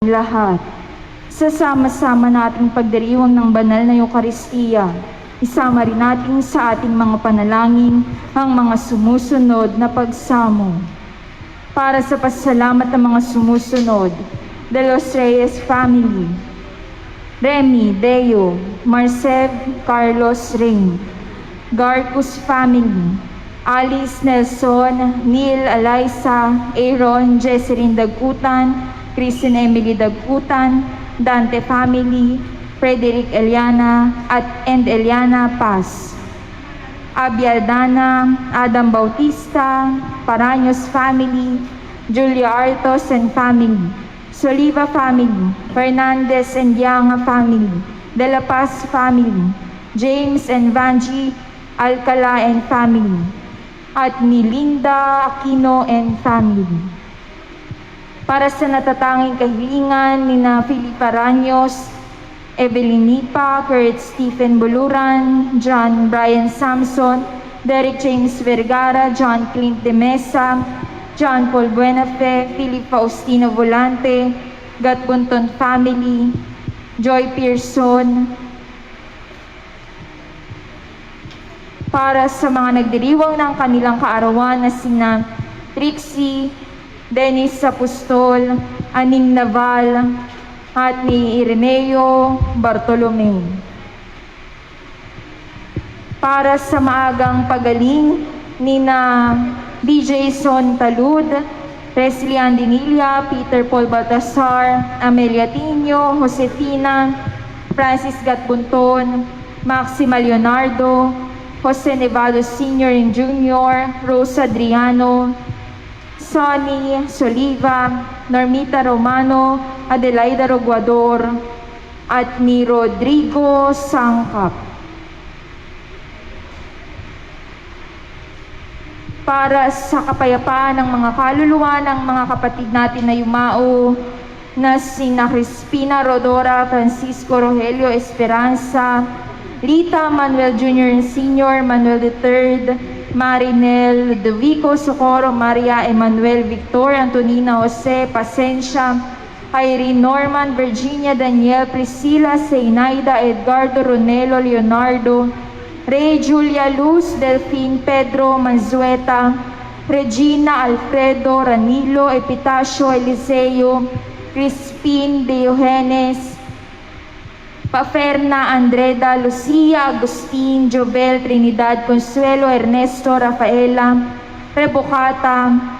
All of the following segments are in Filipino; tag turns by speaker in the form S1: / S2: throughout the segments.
S1: aming lahat. Sasama-sama nating pagdiriwang ng banal na Eukaristiya. Isama rin natin sa ating mga panalangin ang mga sumusunod na pagsamo. Para sa pasasalamat ng mga sumusunod, De Los Reyes Family, Remy, Deo, Marcel, Carlos, Rain, Garcus Family, Alice, Nelson, Neil, Eliza, Aaron, Jesseline Dagkutan, Kristen Emily Dagkutan, Dante Family, Frederick Eliana and Eliana Paz, Abby Aldana, Adam Bautista, Paraños Family, Julia Artos and Family, Soliva Family, Fernandez and Yanga Family, De La Paz Family, James and Vanji Alcala and Family, at ni Linda Aquino and Family. Para sa natatanging kahilingan ni na Filipa Ranyos, Evelyn Nipa, Kurt Stephen Buluran, John Brian Samson, Derek James Vergara, John Clint de Mesa, John Paul Buenafe, Philip Faustino Volante, Gatbunton Family, Joy Pearson. Para sa mga nagdiriwang ng kanilang kaarawan na sina Trixie, Dennis Apostol, Aning Naval, at ni Ireneo Bartolome. Para sa maagang pagaling ni na DJ Son Talud, Leslie Andinilla, Peter Paul Baltasar, Amelia Tino, Josefina, Francis Gatbunton, Maxima Leonardo, Jose Nevado Sr. and Jr., Rosa Adriano, Sonny Soliva, Normita Romano, Adelaida Roguador, at ni Rodrigo Sangkap. Para sa kapayapaan ng mga kaluluwa ng mga kapatid natin na yumao na sina Crispina Rodora, Francisco Rogelio Esperanza, Lita Manuel Jr. and Sr., Manuel III, Marinel Dovico Socorro, Maria Emanuel Victor, Antonina Jose Pasencia, Irene Norman, Virginia Daniel, Priscilla Zenaida, Edgardo Ronelo Leonardo, Ray Julia Luz, Delphine Pedro Manzueta, Regina Alfredo Ranilo, Epitacio Eliseo, Crispin Diogenes, Paferna Andreda, Lucia Agustin, Jovel Trinidad, Consuelo Ernesto, Rafaela, Rebocata,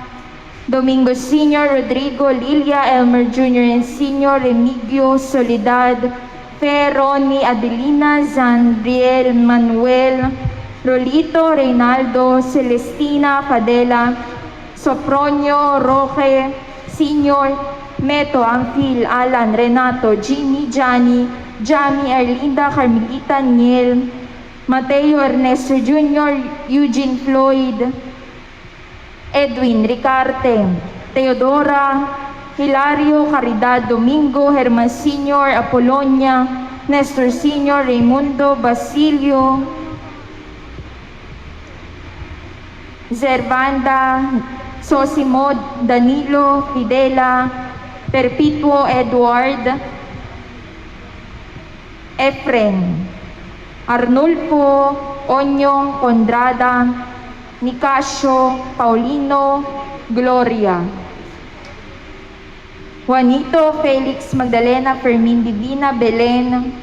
S1: Domingo Sr., Rodrigo, Lilia, Elmer Jr. and Sr., Remigio, Soledad, Ferroni, Adelina, Zandriel, Manuel, Lolito, Reynaldo, Celestina, Fadela, Sopronio, Roque, Sr., Meto, Amphil, Alan, Renato, Jimmy, Johnny, Jami, Arlinda, Carmelita, Niel, Mateo, Ernesto Jr., Eugene Floyd, Edwin, Ricarte, Teodora, Hilario, Caridad, Domingo, Herman Sr., Apolonia, Nestor Sr., Raimundo, Basilio, Zerbanda, Sosimod, Danilo, Fidela, Perpetuo, Edward, Efren, Arnulfo, Onyong, Condrada, Nicasio, Paulino, Gloria, Juanito, Felix, Magdalena, Fermin, Divina, Belen,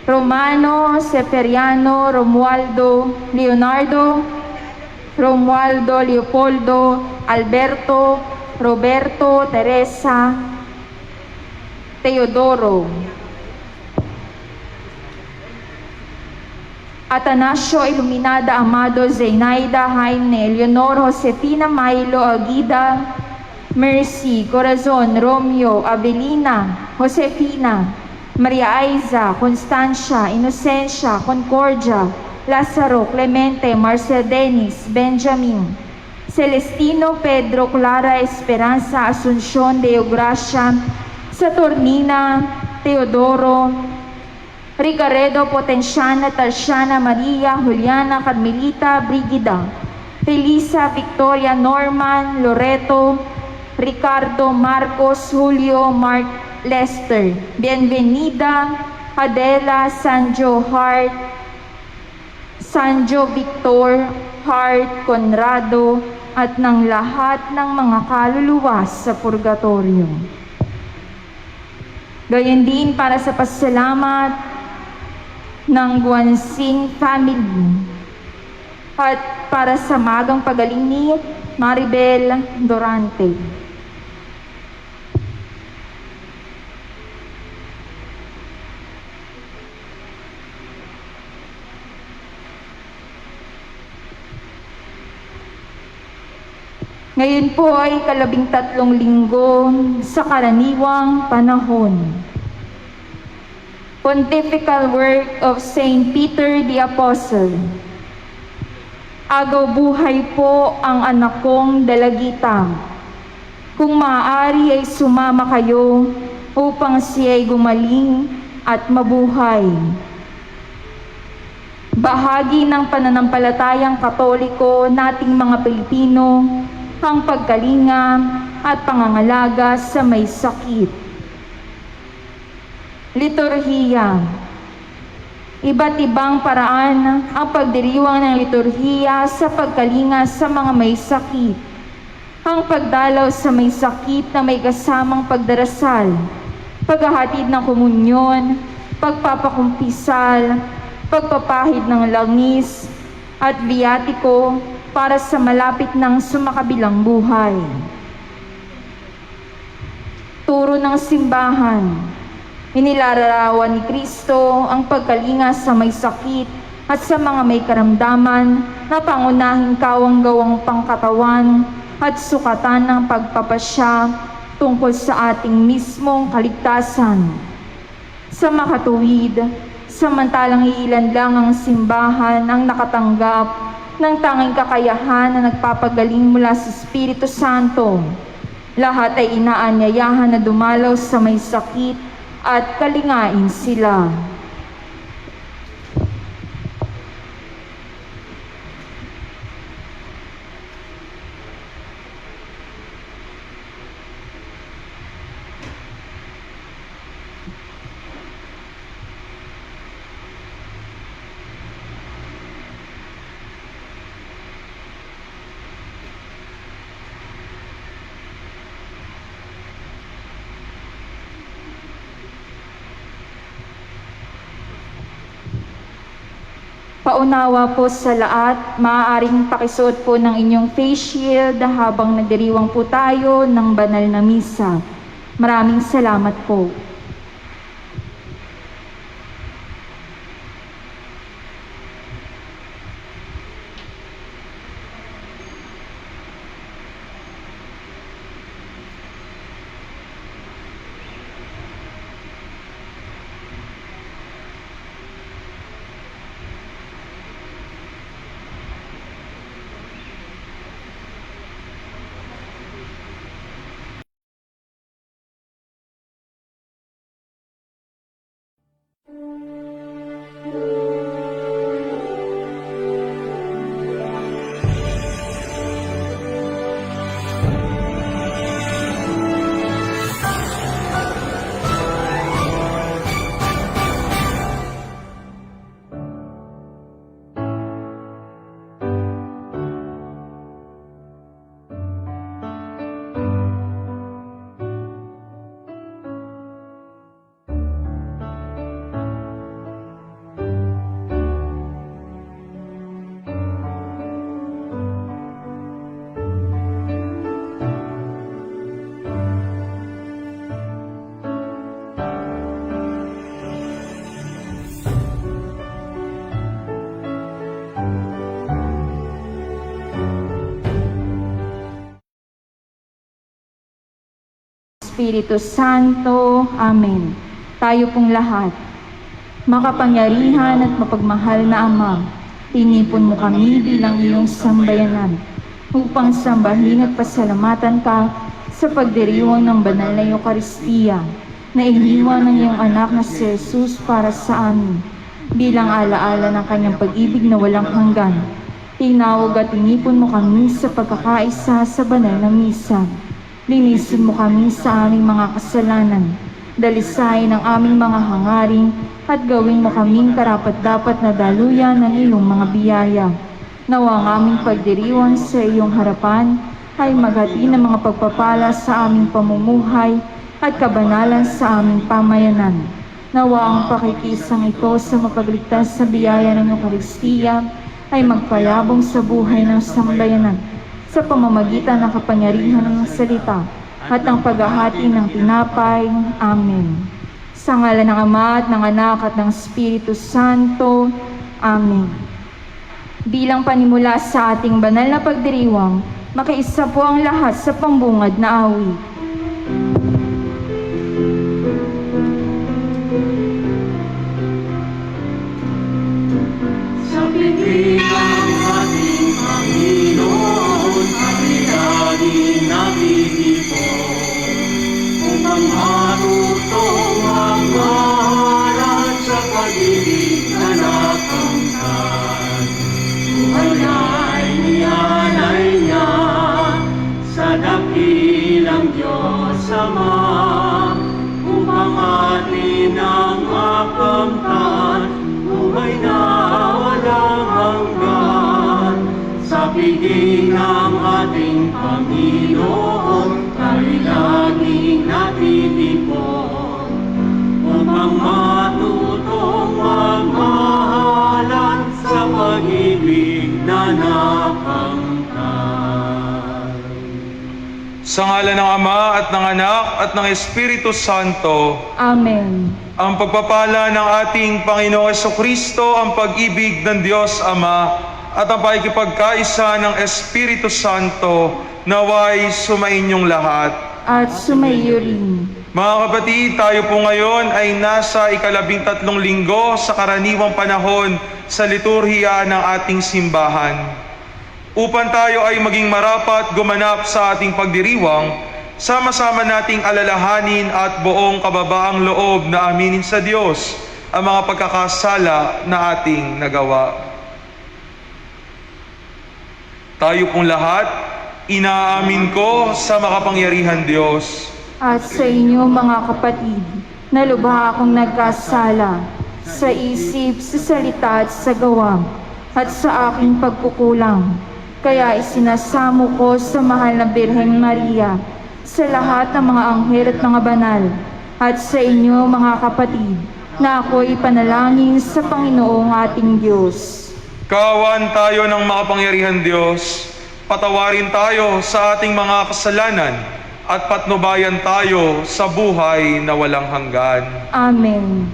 S1: Romano, Seperiano, Romualdo, Leonardo, Romualdo, Leopoldo, Alberto, Roberto, Teresa, Teodoro, Atanasio, Iluminada, Amado, Zenaida, Jaime, Leonor, Josefina, Milo, Agida, Mercy, Corazon, Romeo, Avelina, Josefina, Maria Aiza, Constancia, Inocencia, Concordia, Lazaro, Clemente, Marcel Dennis, Benjamin, Celestino, Pedro, Clara, Esperanza, Asuncion, Deogracia, Saturnina, Teodoro, Ricaredo, Potenciana, Tarsiana, Maria, Juliana, Carmelita, Brigida, Felisa, Victoria, Norman, Loreto, Ricardo Marcos Julio Mark Lester, Bienvenida Adela Sanjo Hart, Sanjo Victor Hart Conrado, at ng lahat ng mga kaluluwa sa purgatorio. Gayon din para sa pasalamat ng Guansing family at para sa magang pagaling ni Maribel Dorante. Ngayon po ay 13 linggo sa karaniwang panahon. Pontifical Work of Saint Peter the Apostle. Agaw buhay po ang anak kong dalagita. Kung maaari ay sumama kayo upang siya ay gumaling at mabuhay. Bahagi ng pananampalatayang Katoliko nating mga Pilipino ang pagkalinga at pangangalaga sa may sakit. Liturhiya. Iba't ibang paraan ang pagdiriwang ng liturhiya sa pagkalinga sa mga may sakit. Ang pagdalaw sa may sakit na may kasamang pagdarasal, paghahatid ng komunyon, pagpapakumpisal, pagpapahid ng langis, at biyatiko para sa malapit ng sumakabilang buhay. Turo ng simbahan. Inilalarawan ni Kristo ang pagkalinga sa may sakit at sa mga may karamdaman na pangunahing kawang-gawang pangkatawan at sukatan ng pagpapasya tungkol sa ating mismong kaligtasan. Sa makatuwid, samantalang iilan lang ang simbahan ang nakatanggap ng tanging kakayahan na nagpapagaling mula sa Espiritu Santo. Lahat ay inaanyayahan na dumalaw sa may sakit at kalingain sila. Paunawa po sa lahat, maaaring pakisuot po ng inyong face shield habang nagdiriwang po tayo ng banal na misa. Maraming salamat po. Espiritu Santo. Amen. Tayo pong lahat, makapangyarihan at mapagmahal na Ama, tinipon mo kami bilang iyong sambayanan upang sambahin at pasalamatan ka sa pagdiriwang ng banal na Eucharistia na iniwan ng iyong anak na si Jesus para sa amin bilang alaala ng kanyang pag-ibig na walang hanggan. Tinawag at tinipon mo kami sa pagkakaisa sa banal na misa. Linisin mo kami sa aming mga kasalanan, dalisain ang aming mga hangarin, at gawin mo kaming karapat-dapat na daluyan ng iyong mga biyaya. Nawa ang aming pagdiriwang sa iyong harapan ay maghati ng mga pagpapala sa aming pamumuhay at kabanalan sa aming pamayanan. Nawa ang pakikisang ito sa mapagligtas sa biyaya ng Eucharistia ay magpayabong sa buhay ng sambayanan sa pamamagitan ng kapangyarihan ng salita at ang paghahati ng tinapay. Amen. Sa ngalan ng Ama at ng Anak at ng Espiritu Santo. Amen. Bilang panimula sa ating banal na pagdiriwang, makiisa po ang lahat sa pambungad na awit.
S2: Sa piling ng ating Panginoon, kami laging nabibigyan, upang marutong ang mahalat sa pag-ibig na nakamtan. Buhay niyanay niya sa dakilang Diyos Ama, upang atin ang makamtan, buhay na walang hanggan. Sa piling ng ating Panginoon, kami laging natitipon, upang matutong magmahalan sa pag-ibig na nakamtan.
S3: Sa ngalan ng Ama at ng Anak at ng Espiritu Santo.
S1: Amen.
S3: Ang pagpapala ng ating Panginoong Jesucristo, ang pag-ibig ng Diyos Ama, at ang pakikipagkaisa ng Espiritu Santo, naway sumainyong lahat.
S1: At sumaiyo rin.
S3: Mga kapatid, tayo po ngayon ay nasa 13 linggo sa karaniwang panahon sa liturhiya ng ating simbahan. Upang tayo ay maging marapat gumanap sa ating pagdiriwang, sama-sama nating alalahanin at buong kababaang loob na aminin sa Diyos ang mga pagkakasala na ating nagawa. Tayo pong lahat, inaamin ko sa makapangyarihan Diyos
S1: At sa inyo mga kapatid, na lubha akong nagkasala sa isip, sa salita at sa gawa, at sa aking pagkukulang. Kaya isinasamo ko sa mahal na Birheng Maria, sa lahat ng mga anghel at mga banal, at sa inyo mga kapatid, na ako'y panalangin sa Panginoong ating Diyos.
S3: Kaawaan tayo ng makapangyarihan Diyos, patawarin tayo sa ating mga kasalanan, at patnubayan tayo sa buhay na walang hanggan.
S1: Amen.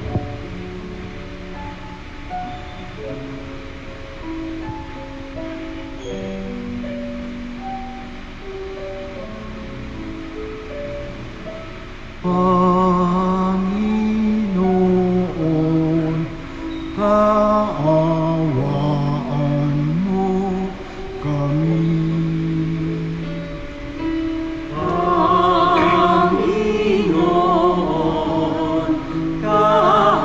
S2: Panginoon, kaawaan mo kami. Panginoon, kaawaan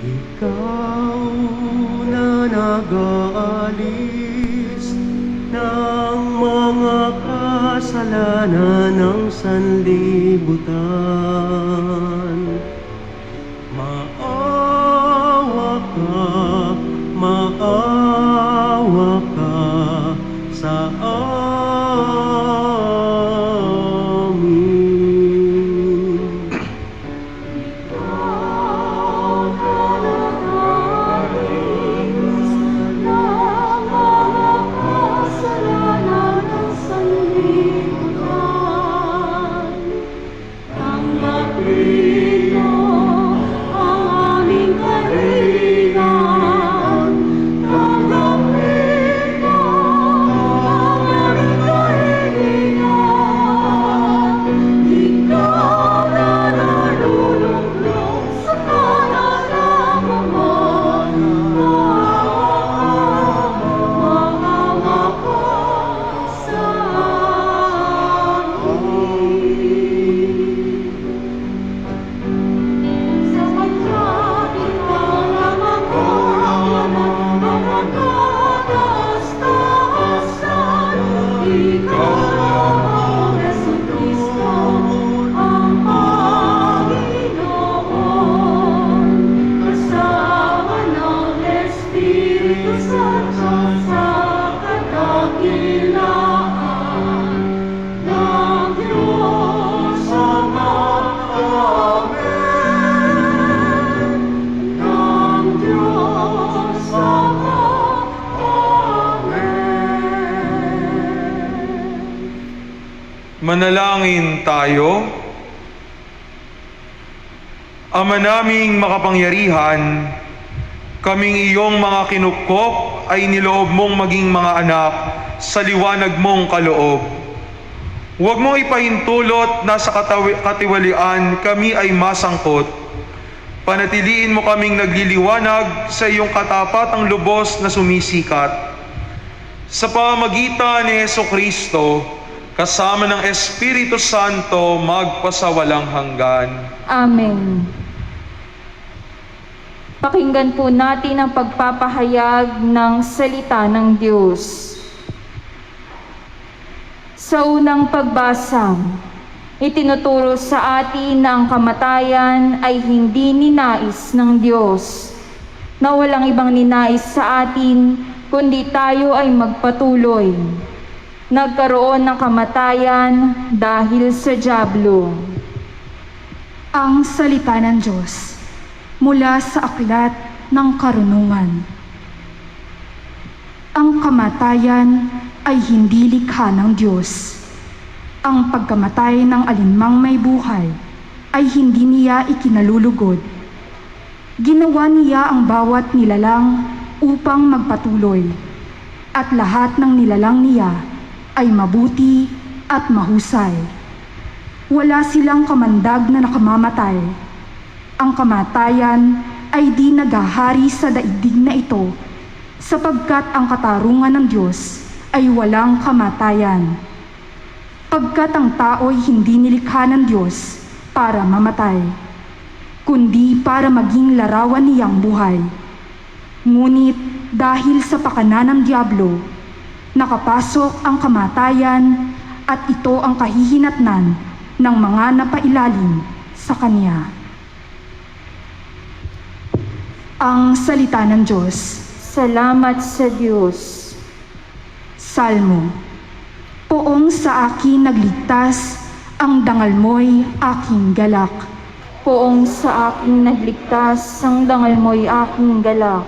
S2: Ikaw na nag-aalis ng mga kasalanan ng sanlibutan. Maawa ka sa amin.
S3: Manalangin tayo. Ama naming makapangyarihan, kaming iyong mga kinupkop ay niloob mong maging mga anak sa liwanag mong kaloob. Huwag mong ipahintulot na sa katiwalian kami ay masangkot. Panatiliin mo kaming nagliliwanag sa iyong katapatang lubos na sumisikat. Sa pamamagitan ni Hesukristo, kasama ng Espiritu Santo, magpasawalang hanggan.
S1: Amen. Pakinggan po natin ang pagpapahayag ng salita ng Diyos. Sa unang pagbasa, itinuturo sa atin na ang kamatayan ay hindi ninais ng Diyos, na walang ibang ninais sa atin kundi tayo ay magpatuloy. Nagkaroon ng kamatayan dahil sa dyablo.
S4: Ang salita ng Diyos mula sa aklat ng karunungan. Ang kamatayan ay hindi likha ng Diyos. Ang pagkamatay ng alinmang may buhay ay hindi niya ikinalulugod. Ginawa niya ang bawat nilalang upang magpatuloy, at lahat ng nilalang niya ay mabuti at mahusay. Wala silang kamandag na nakamamatay. Ang kamatayan ay di naghahari sa daigdig na ito, sapagkat ang katarungan ng Diyos ay walang kamatayan. Pagkat ang tao'y hindi nilikha ng Diyos para mamatay, kundi para maging larawan niyang buhay. Ngunit dahil sa pakana ng dyablo, nakapasok ang kamatayan at ito ang kahihinatnan ng mga napailalim sa Kanya. Ang salita ng Diyos.
S1: Salamat sa Diyos.
S4: Salmo. Poong sa akin nagligtas, ang dangal mo'y aking galak.
S1: Poong sa aking nagligtas, ang dangal mo'y aking galak.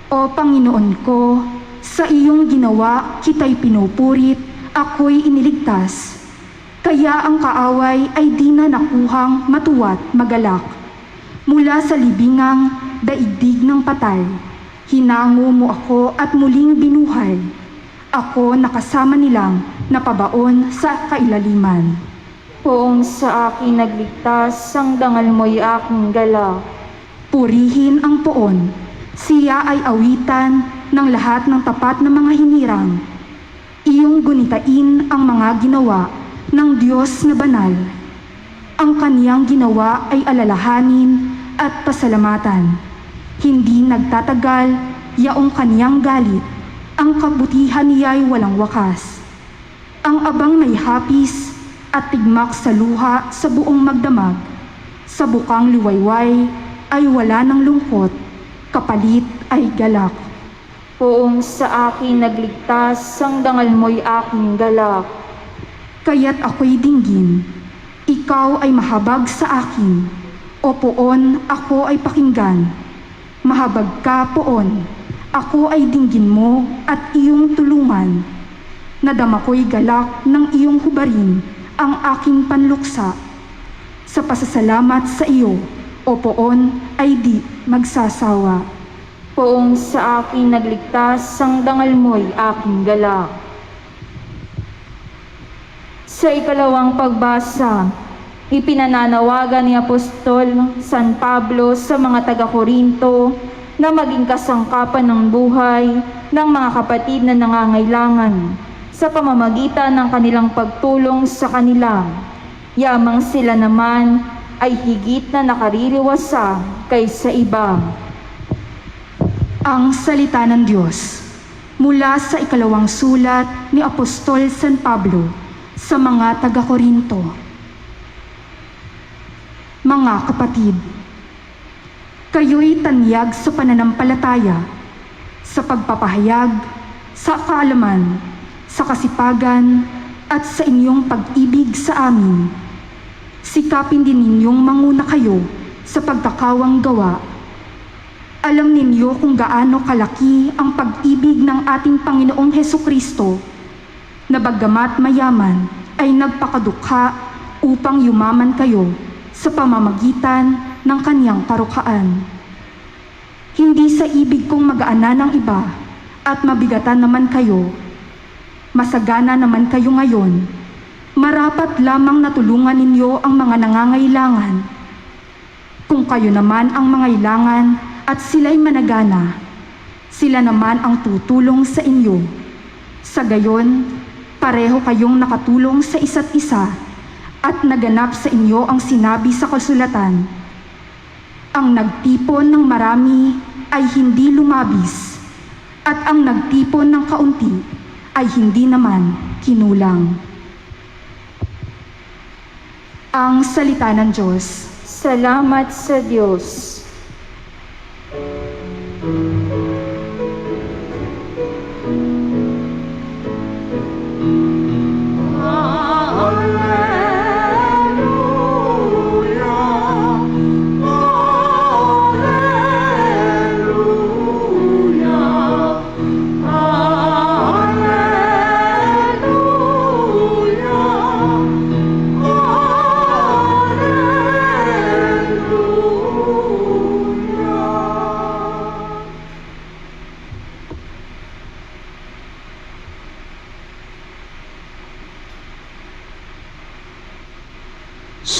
S4: O Panginoon ko, sa iyong ginawa kita'y pinupurit, ako'y iniligtas. Kaya ang kaaway ay di na nakuhang matuwa't magalak. Mula sa libingang daigdig ng patay, hinango mo ako at muling binuhay. Ako nakasama nilang napabaon sa kailaliman.
S1: Poong sa akin nagligtas, ang dangal mo'y aking galak.
S4: Purihin ang poon, siya ay awitan ng lahat ng tapat na mga hinirang. Iyong gunitain ang mga ginawa ng Diyos na banal. Ang kaniyang ginawa ay alalahanin at pasalamatan. Hindi nagtatagal, yaong kaniyang galit, ang kabutihan niya'y walang wakas. Ang abang may hapis at tigmak sa luha sa buong magdamag. Sa bukang liwayway ay wala ng lungkot, kapalit ay galak.
S1: Poong sa akin nagligtas, ang dangal mo'y aking galak.
S4: Kaya't ako'y dinggin, ikaw ay mahabag sa akin, o poon ako ay pakinggan. Mahabag ka poon, ako ay dinggin mo at iyong tulungan. Nadama ko'y galak ng iyong hubarin ang aking panluksa. Sa pasasalamat sa iyo, o poon ay di magsasawa.
S1: Poong sa akin nagligtas, ang dangal mo'y aking galak. Sa ikalawang pagbasa, ipinananawagan ni Apostol San Pablo sa mga taga-Korinto na maging kasangkapan ng buhay ng mga kapatid na nangangailangan sa pamamagitan ng kanilang pagtulong sa kanila. Yamang sila naman ay higit na nakaririwasa kaysa iba.
S4: Ang salita ng Diyos mula sa ikalawang sulat ni Apostol San Pablo sa mga taga-Korinto. Mga kapatid, kayo'y tanyag sa pananampalataya, sa pagpapahayag, sa kaalaman, sa kasipagan, at sa inyong pag-ibig sa amin. Sikapin din ninyong manguna kayo sa pagkakawang gawa. Alam ninyo kung gaano kalaki ang pag-ibig ng ating Panginoong Hesukristo, na bagamat mayaman ay nagpakadukha upang yumaman kayo sa pamamagitan ng kanyang parukhaan. Hindi sa ibig kong mag-aana ng iba at mabigatan naman kayo, masagana naman kayo ngayon, marapat lamang natulungan ninyo ang mga nangangailangan. Kung kayo naman ang mangailangan at sila'y managana, sila naman ang tutulong sa inyo. Sa gayon, pareho kayong nakatulong sa isa't isa at naganap sa inyo ang sinabi sa kasulatan. Ang nagtipon ng marami ay hindi lumabis, at ang nagtipon ng kaunti ay hindi naman kinulang. Ang salita ng Diyos.
S1: Salamat sa Diyos.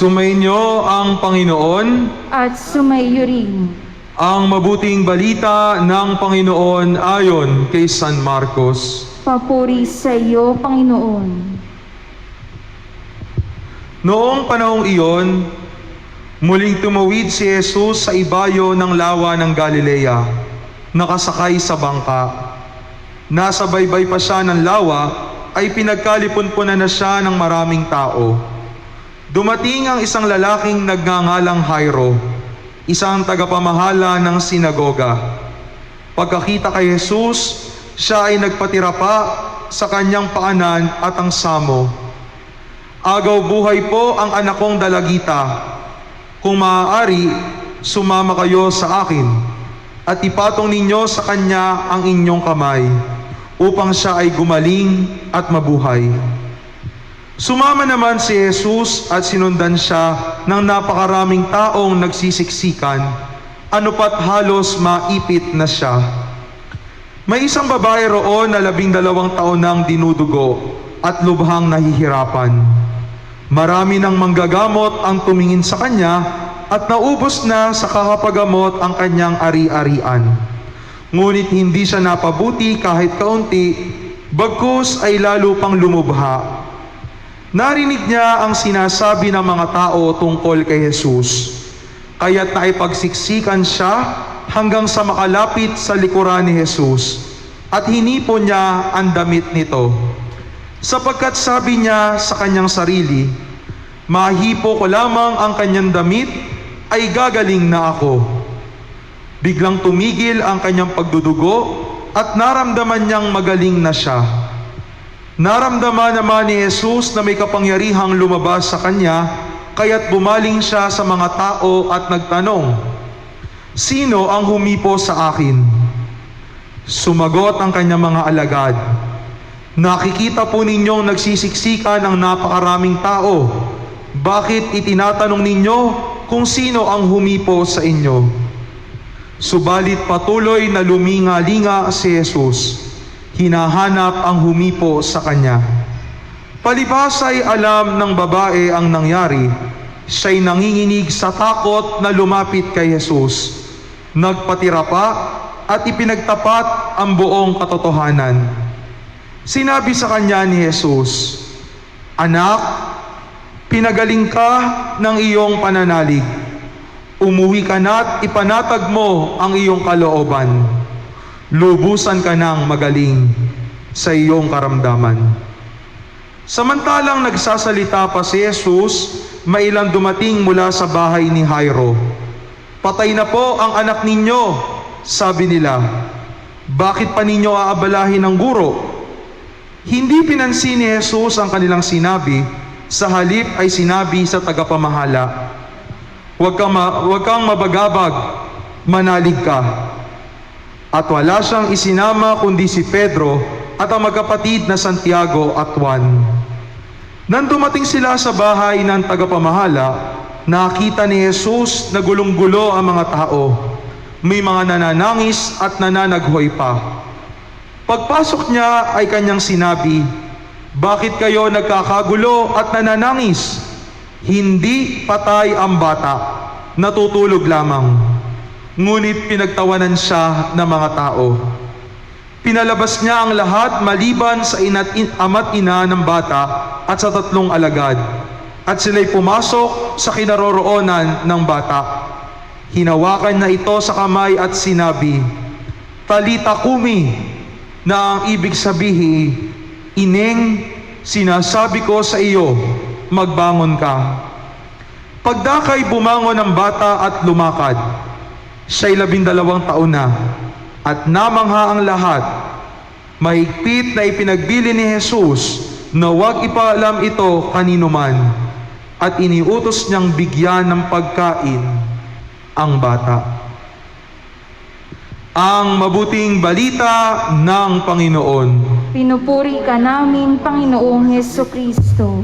S3: Sumainyo ang Panginoon,
S1: At sumaiyo rin.
S3: ang mabuting balita ng Panginoon ayon kay San Marcos.
S1: Papuri sa iyo, Panginoon.
S3: Noong panahong iyon, muling tumawid si Jesus sa ibayo ng lawa ng Galilea, nakasakay sa bangka. Nasa baybay pa siya ng lawa, ay pinagkalipon-punan na siya ng maraming tao. Dumating ang isang lalaking nagngangalang Jairo, isang tagapamahala ng sinagoga. Pagkakita kay Jesus, siya ay nagpatira pa sa kanyang paanan at ang samo. Agaw buhay po ang anak kong dalagita. Kung maaari, sumama kayo sa akin at ipatong ninyo sa kanya ang inyong kamay upang siya ay gumaling at mabuhay. Sumama naman si Jesus at sinundan siya ng napakaraming taong nagsisiksikan, anupat halos maipit na siya. May isang babae roon na 12 taon nang dinudugo at lubhang nahihirapan. Marami ng manggagamot ang tumingin sa kanya at naubos na sa kakapagamot ang kanyang ari-arian. Ngunit hindi siya napabuti kahit kaunti, bagkus ay lalo pang lumubha. Narinig niya ang sinasabi ng mga tao tungkol kay Jesus, kaya't naipagsiksikan siya hanggang sa makalapit sa likuran ni Jesus at hinipon niya ang damit nito. Sapagkat sabi niya sa kanyang sarili, mahipo ko lamang ang kanyang damit, ay gagaling na ako. Biglang tumigil ang kanyang pagdudugo at naramdaman niyang magaling na siya. Naramdaman naman ni Jesus na may kapangyarihang lumabas sa kanya, kaya't bumaling siya sa mga tao at nagtanong, sino ang humipo sa akin? Sumagot ang kanyang mga alagad, nakikita po ninyong nagsisiksikan ang napakaraming tao. Bakit itinatanong ninyo kung sino ang humipo sa inyo? Subalit patuloy na luminga-linga si Jesus. Hinahanap ang humipo sa kanya. Palibhas ay alam ng babae ang nangyari. Siya'y nanginginig sa takot na lumapit kay Jesus. Nagpatira pa at ipinagtapat ang buong katotohanan. Sinabi sa kanya ni Jesus, anak, pinagaling ka ng iyong pananalig. Umuwi ka na't ipanatag mo ang iyong kalooban. Lubusan ka ng magaling sa iyong karamdaman. Samantalang nagsasalita pa si Jesus, mailang dumating mula sa bahay ni Jairo. Patay na po ang anak ninyo, sabi nila. Bakit pa ninyo aabalahin ng guro? Hindi pinansin ni Jesus ang kanilang sinabi, sa halip ay sinabi sa tagapamahala, Huwag kang mabagabag, manalig ka. At wala siyang isinama kundi si Pedro at ang magkapatid na Santiago at Juan. Nang dumating sila sa bahay ng tagapamahala, nakita ni Jesus na gulong-gulo ang mga tao. May mga nananangis at nananaghoy pa. Pagpasok niya ay kanyang sinabi, bakit kayo nagkakagulo at nananangis? Hindi patay ang bata, natutulog lamang. Ngunit pinagtawanan siya ng mga tao. Pinalabas niya ang lahat maliban sa ama't ina ng bata at sa 3 alagad. At sila'y pumasok sa kinaroroonan ng bata. Hinawakan na ito sa kamay at sinabi, Talita kumi, na ang ibig sabihin, Ineng, sinasabi ko sa iyo, magbangon ka. Pagdakay bumangon ang bata at lumakad. Siya'y 12 taon na, at namangha ang lahat. Mahigpit na ipinagbili ni Jesus na huwag ipaalam ito kanino man, at iniutos niyang bigyan ng pagkain ang bata. Ang mabuting balita ng Panginoon.
S1: Pinupuri ka namin, Panginoong Hesukristo.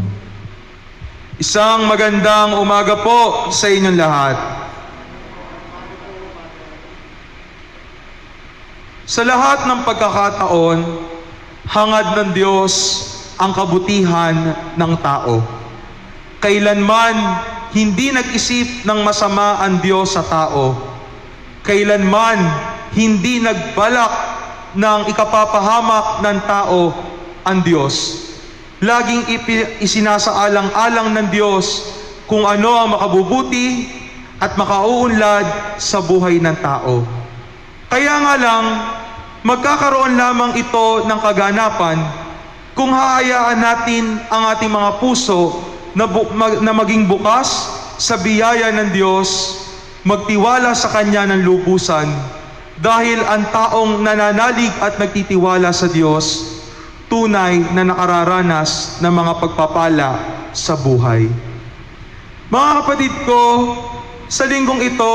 S3: Isang magandang umaga po sa inyong lahat. Sa lahat ng pagkakataon, hangad ng Diyos ang kabutihan ng tao. Kailanman hindi nag-isip ng masama ang Diyos sa tao. Kailanman hindi nagbalak ng ikapapahamak ng tao ang Diyos. Laging isinasaalang-alang ng Diyos kung ano ang makabubuti at makauunlad sa buhay ng tao. Kaya nga lang, magkakaroon lamang ito ng kaganapan kung hahayaan natin ang ating mga puso na maging bukas sa biyaya ng Diyos, magtiwala sa Kanya ng lubusan, dahil ang taong nananalig at nagtitiwala sa Diyos, tunay na nakararanas ng mga pagpapala sa buhay. Mga kapatid ko, sa linggong ito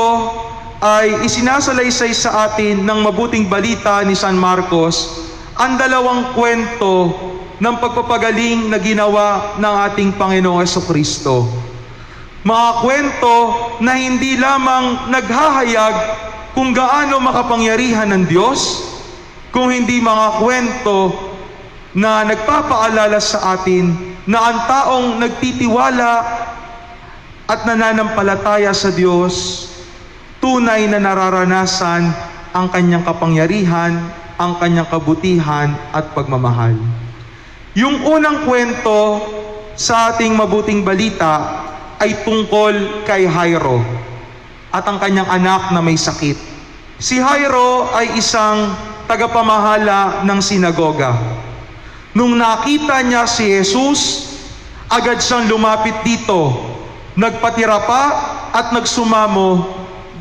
S3: ay isinasalaysay sa atin ng mabuting balita ni San Marcos ang 2 kwento ng pagpapagaling na ginawa ng ating Panginoong Hesukristo. Mga kwento na hindi lamang naghahayag kung gaano makapangyarihan ng Diyos, kung hindi mga kwento na nagpapaalala sa atin na ang taong nagtitiwala at nananampalataya sa Diyos, tunay na nararanasan ang Kanyang kapangyarihan, ang Kanyang kabutihan at pagmamahal. Yung unang kwento sa ating mabuting balita ay tungkol kay Jairo at ang kanyang anak na may sakit. Si Jairo ay isang tagapamahala ng sinagoga. Nung nakita niya si Jesus, agad siyang lumapit dito. Nagpatira pa at nagsumamo,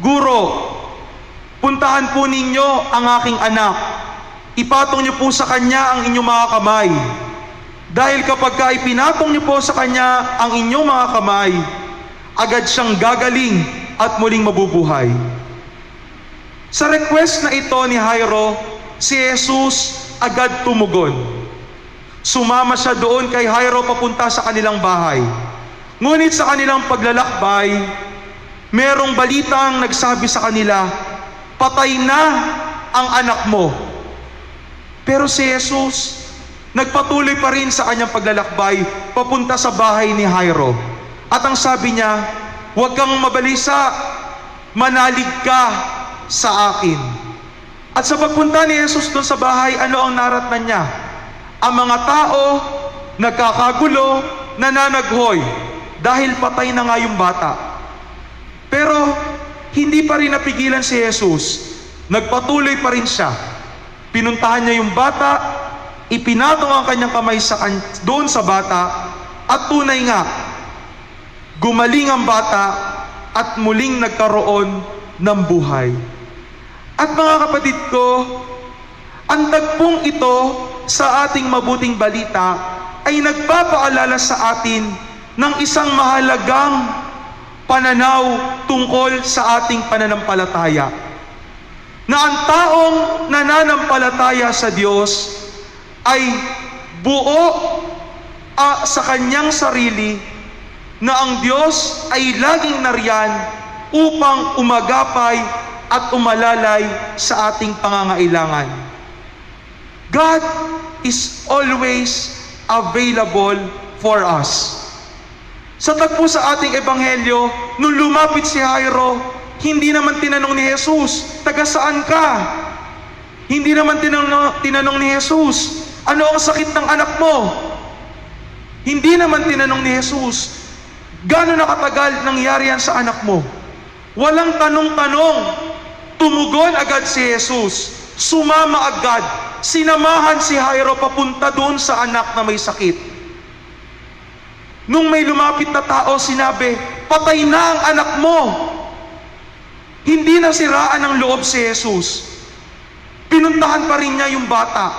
S3: "Guro, puntahan po ninyo ang aking anak. Ipatong niyo po sa kanya ang inyong mga kamay. Dahil kapag ipinatong niyo po sa kanya ang inyong mga kamay, agad siyang gagaling at muling mabubuhay." Sa request na ito ni Jairo, si Jesus agad tumugon. Sumama siya doon kay Jairo papunta sa kanilang bahay. Ngunit sa kanilang paglalakbay, merong balitang nagsabi sa kanila, "Patay na ang anak mo." Pero si Jesus, nagpatuloy pa rin sa kanyang paglalakbay papunta sa bahay ni Jairo. At ang sabi niya, "Huwag kang mabalisa, manalig ka sa akin." At sa pagpunta ni Jesus doon sa bahay, ano ang naratnan niya? Ang mga tao nagkakagulo, nananaghoy dahil patay na nga yung bata. Pero hindi pa rin napigilan si Jesus. Nagpatuloy pa rin siya. Pinuntahan niya yung bata, ipinatong ang kanyang kamay doon sa bata, at tunay nga, gumaling ang bata at muling nagkaroon ng buhay. At mga kapatid ko, ang tagpong ito sa ating mabuting balita ay nagpapaalala sa atin ng isang mahalagang pananaw tungkol sa ating pananampalataya. Na ang taong nananampalataya sa Diyos ay buo sa kanyang sarili na ang Diyos ay laging nariyan upang umagapay at umalalay sa ating pangangailangan. God is always available for us. Sa tagpo sa ating ebanghelyo, nung lumapit si Jairo, hindi naman tinanong ni Jesus, "Taga saan ka?" Hindi naman tinanong ni Jesus, "Ano ang sakit ng anak mo?" Hindi naman tinanong ni Jesus, "Gaano na katagal nangyari yan sa anak mo?" Walang tanong-tanong. Tumugon agad si Jesus. Sumama agad. Sinamahan si Jairo papunta doon sa anak na may sakit. Nung may lumapit na tao, sinabi, "Patay na ang anak mo." Hindi na siraan ng loob si Jesus. Pinuntahan pa rin niya yung bata.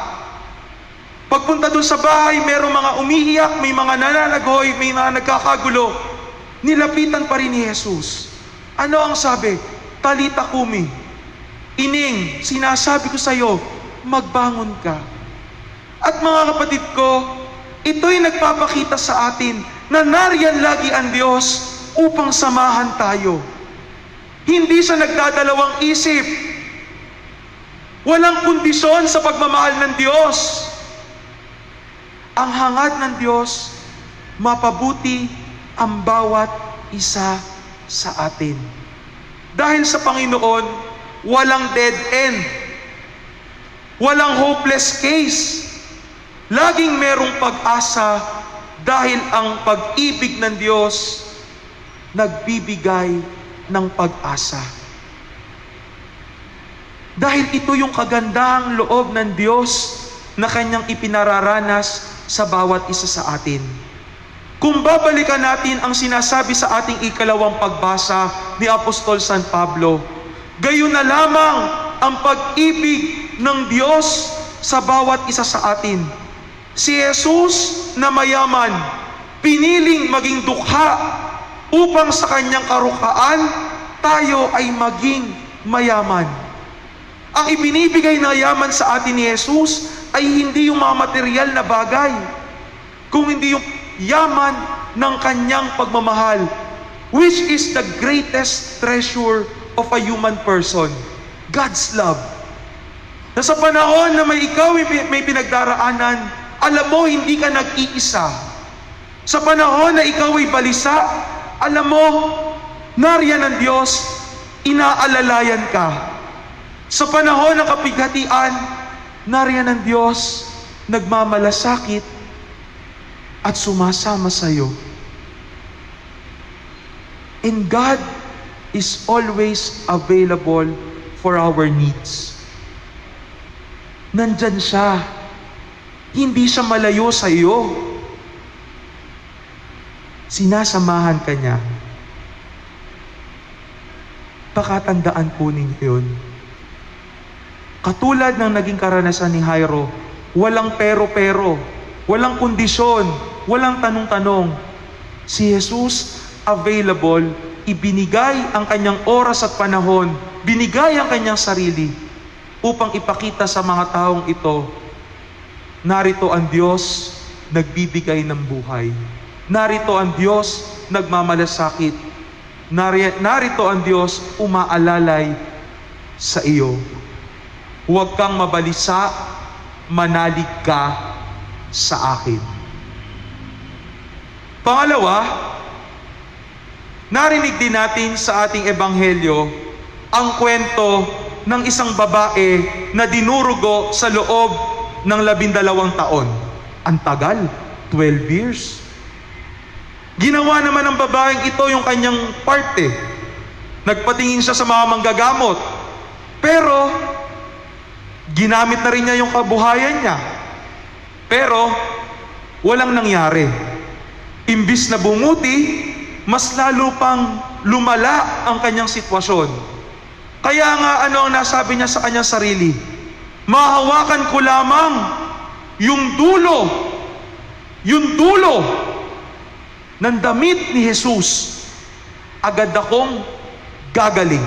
S3: Pagpunta doon sa bahay, merong mga umiiyak, may mga nananaghoy, may mga nagkakagulo. Nilapitan pa rin ni Jesus. Ano ang sabi? "Talita kumi." "Ining, sinasabi ko sa iyo, magbangon ka." At mga kapatid ko, ito'y nagpapakita sa atin na nariyan lagi ang Diyos upang samahan tayo. Hindi siya nagdadalawang isip. Walang kondisyon sa pagmamahal ng Diyos. Ang hangad ng Diyos, mapabuti ang bawat isa sa atin. Dahil sa Panginoon, walang dead end. Walang hopeless case. Laging merong pag-asa dahil ang pag-ibig ng Diyos nagbibigay ng pag-asa. Dahil ito yung kagandahang loob ng Diyos na kanyang ipinararanas sa bawat isa sa atin. Kung babalikan natin ang sinasabi sa ating ikalawang pagbasa ni Apostol San Pablo, gayon na lamang ang pag-ibig ng Diyos sa bawat isa sa atin. Si Jesus na mayaman, piniling maging dukha upang sa kanyang karukaan, tayo ay maging mayaman. Ang ibinibigay na yaman sa atin ni Jesus ay hindi yung mga material na bagay, kung hindi yung yaman ng kanyang pagmamahal, which is the greatest treasure of a human person, God's love. Na sa panahon na ikaw may pinagdaraanan, alam mo hindi ka nag-iisa. Sa panahon na ikaw ay balisa, alam mo, nariyan ng Diyos, inaalalayan ka. Sa panahon ng kapighatian, nariyan ng Diyos, nagmamalasakit at sumasama sa iyo. And God is always available for our needs. Nandyan siya. Hindi siya malayo sa iyo. Sinasamahan ka niya. Pakatandaan po ninyo yun. Katulad ng naging karanasan ni Jairo, walang pero-pero, walang kondisyon, walang tanong-tanong. Si Jesus available, ibinigay ang kanyang oras at panahon, binigay ang kanyang sarili upang ipakita sa mga taong ito, narito ang Diyos nagbibigay ng buhay. Narito ang Diyos nagmamalasakit. Narito ang Diyos umaalalay sa iyo. Huwag kang mabalisa, manalig ka sa akin. Pangalawa, narinig din natin sa ating ebanghelyo ang kwento ng isang babae na dinurugo sa loob ng 12 taon. Ang tagal, 12 years. Ginawa naman ng babaeng ito yung kanyang parte. Nagpatingin siya sa mga manggagamot. Pero, ginamit na rin niya yung kabuhayan niya. Pero, walang nangyari. Imbis na bumuti, mas lalo pang lumala ang kanyang sitwasyon. Kaya nga ano ang nasabi niya sa kanyang sarili? Mahawakan ko lamang yung dulo ng damit ni Jesus. Agad akong gagaling.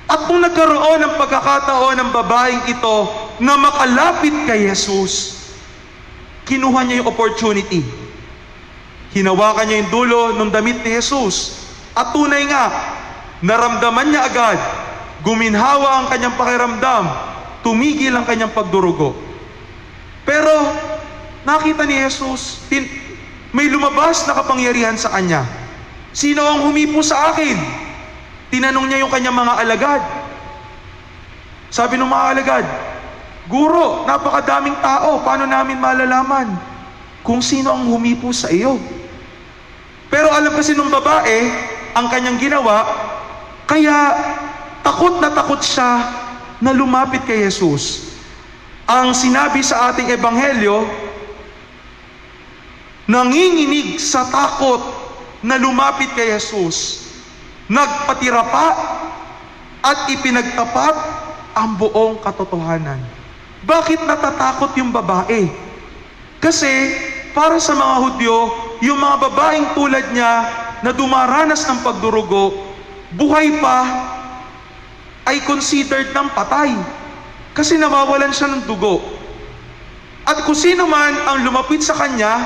S3: At nung nagkaroon ng pagkakataon ng babaeng ito na makalapit kay Jesus, kinuha niya yung opportunity. Hinawakan niya yung dulo ng damit ni Jesus. At tunay nga, naramdaman niya agad, guminhawa ang kanyang pakiramdam, tumigil ang kanyang pagdurugo. Pero, nakita ni Jesus, may lumabas na kapangyarihan sa kanya. Sino ang humipo sa akin? Tinanong niya yung kanyang mga alagad. Sabi ng mga alagad, Guro, napakadaming tao, paano namin malalaman kung sino ang humipo sa iyo? Pero alam kasi nung babae, ang kanyang ginawa, kaya takot na takot siya na lumapit kay Jesus. Ang sinabi sa ating ebanghelyo, nanginginig sa takot na lumapit kay Jesus, nagpatira pa at ipinagtapat ang buong katotohanan. Bakit natatakot yung babae? Kasi para sa mga Hudyo, yung mga babaeng tulad niya na dumaranas ng pagdurugo, buhay pa, ay considered ng patay. Kasi nawawalan siya ng dugo. At kung sino man ang lumapit sa kanya,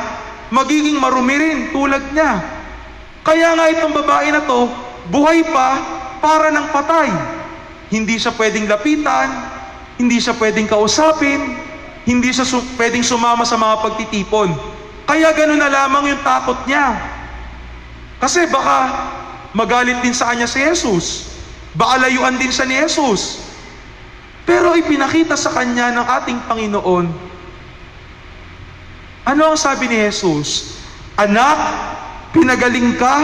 S3: magiging marumi rin tulad niya. Kaya nga itong babae na to, buhay pa para ng patay. Hindi siya pwedeng lapitan, hindi siya pwedeng kausapin, hindi siya pwedeng sumama sa mga pagtitipon. Kaya gano'n na lamang yung takot niya. Kasi baka magalit din sa kanya si Jesus. Baka layuan din siya ni Jesus. Pero ipinakita sa kanya ng ating Panginoon. Ano ang sabi ni Jesus? Anak, pinagaling ka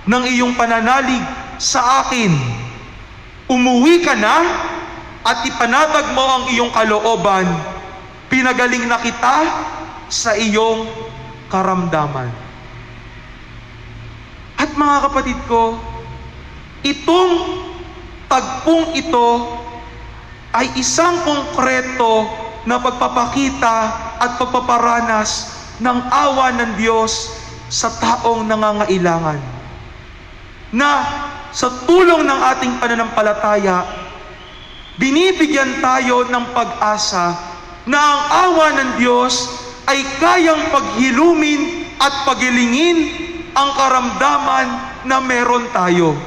S3: ng iyong pananalig sa akin. Umuwi ka na at ipanatag mo ang iyong kalooban. Pinagaling na kita sa iyong karamdaman. At mga kapatid ko, itong tagpong ito ay isang konkreto na pagpapakita at pagpaparanas ng awa ng Diyos sa taong nangangailangan. Na sa tulong ng ating pananampalataya, binibigyan tayo ng pag-asa na ang awa ng Diyos ay kayang paghilumin at pagilingin ang karamdaman na meron tayo.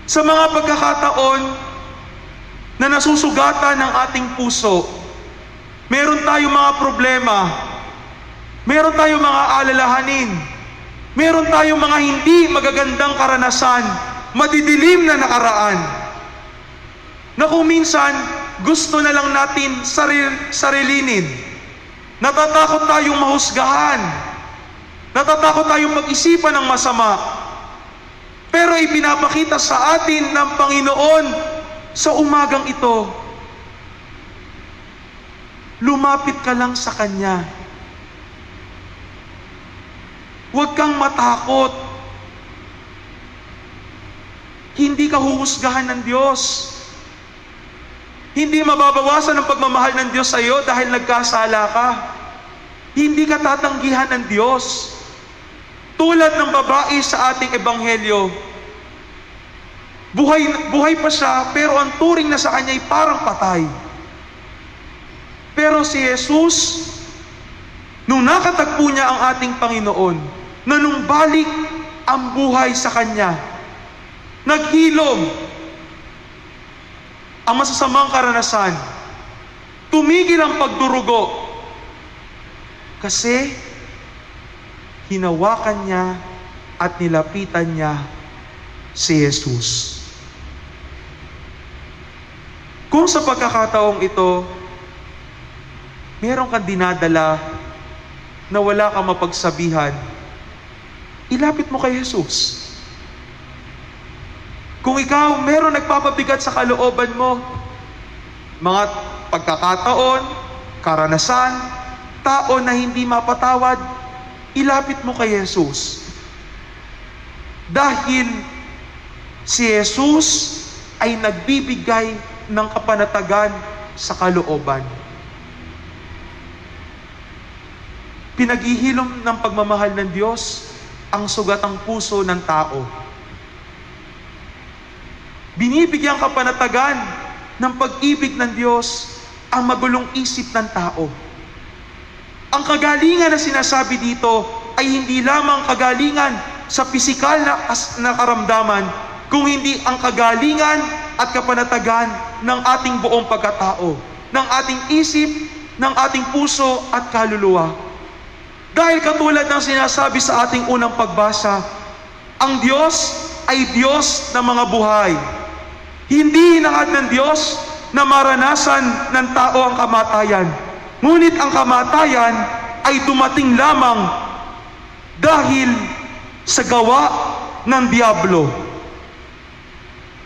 S3: Sa mga pagkakataon na nasusugatan ng ating puso, meron tayong mga problema, meron tayong mga alalahanin, meron tayong mga hindi magagandang karanasan, madidilim na nakaraan, na kung minsan gusto na lang natin sarilinin. Natatakot tayong mahusgahan, natatakot tayong mag-isipan ng masama. Pero ipinapakita sa atin ng Panginoon sa umagang ito, lumapit ka lang sa Kanya. Huwag kang matakot. Hindi ka huhusgahan ng Diyos. Hindi mababawasan ang pagmamahal ng Diyos sa iyo dahil nagkasala ka. Hindi ka tatanggihan ng Diyos. Tulad ng babae sa ating ebanghelyo, buhay pa siya, pero ang turing na sa kanya ay parang patay. Pero si Jesus, nung nakatagpo niya ang ating Panginoon, nanumbalik ang buhay sa kanya, naghilom ang masasamang karanasan, tumigil ang pagdurugo, kasi hinawakan niya at nilapitan niya si Jesus. Kung sa pagkakataong ito, meron kang dinadala na wala kang mapagsabihan, ilapit mo kay Jesus. Kung ikaw, meron nagpapabigat sa kalooban mo, mga pagkakataon, karanasan, tao na hindi mapatawad, ilapit mo kay Jesus. Dahil si Jesus ay nagbibigay ng kapanatagan sa kalooban. Pinaghihilom ng pagmamahal ng Diyos ang sugatang puso ng tao. Binibigyang kapanatagan ng pag-ibig ng Diyos ang magulong isip ng tao. Ang kagalingan na sinasabi dito ay hindi lamang kagalingan sa pisikal na karamdaman, kung hindi ang kagalingan at kapanatagan ng ating buong pagkatao, ng ating isip, ng ating puso at kaluluwa. Dahil katulad ng sinasabi sa ating unang pagbasa, ang Diyos ay Diyos ng mga buhay. Hindi hinahat ng Diyos na maranasan ng tao ang kamatayan. Ngunit ang kamatayan ay dumating lamang dahil sa gawa ng Diablo.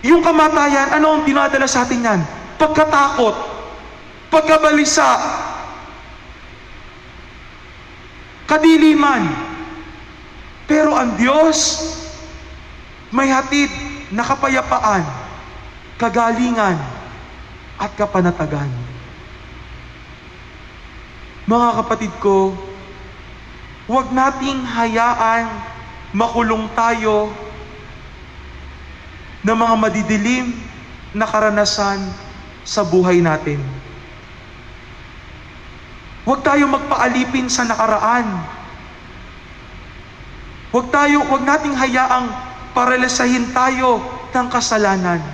S3: Yung kamatayan, ano ang dinadala sa atin yan? Pagkatakot, pagkabalisa, kadiliman. Pero ang Diyos may hatid na kapayapaan, kagalingan, at kapanatagan. Mga kapatid ko, huwag nating hayaan makulong tayo ng mga madidilim na karanasan sa buhay natin. Huwag tayo magpaalipin sa nakaraan. Huwag nating hayaang paralisahin tayo ng kasalanan.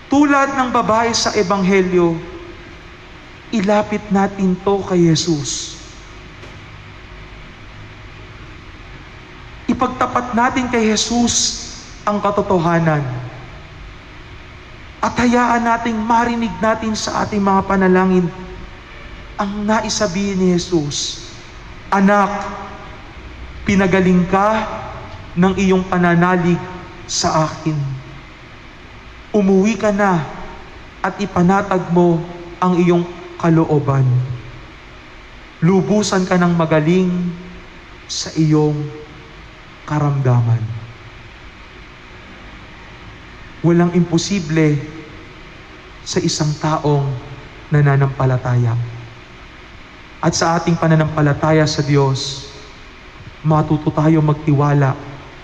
S3: Tulad ng babae sa ebanghelyo, ilapit natin to kay Jesus. Ipagtapat natin kay Jesus ang katotohanan. At hayaan nating marinig natin sa ating mga panalangin ang naisabihin ni Jesus, "Anak, pinagaling ka ng iyong pananalig sa akin. Umuwi ka na at ipanatag mo ang iyong kalooban. Lubusan ka ng magaling sa iyong karamdaman." Walang imposible sa isang taong nananampalataya. At sa ating pananampalataya sa Diyos, matuto tayo magtiwala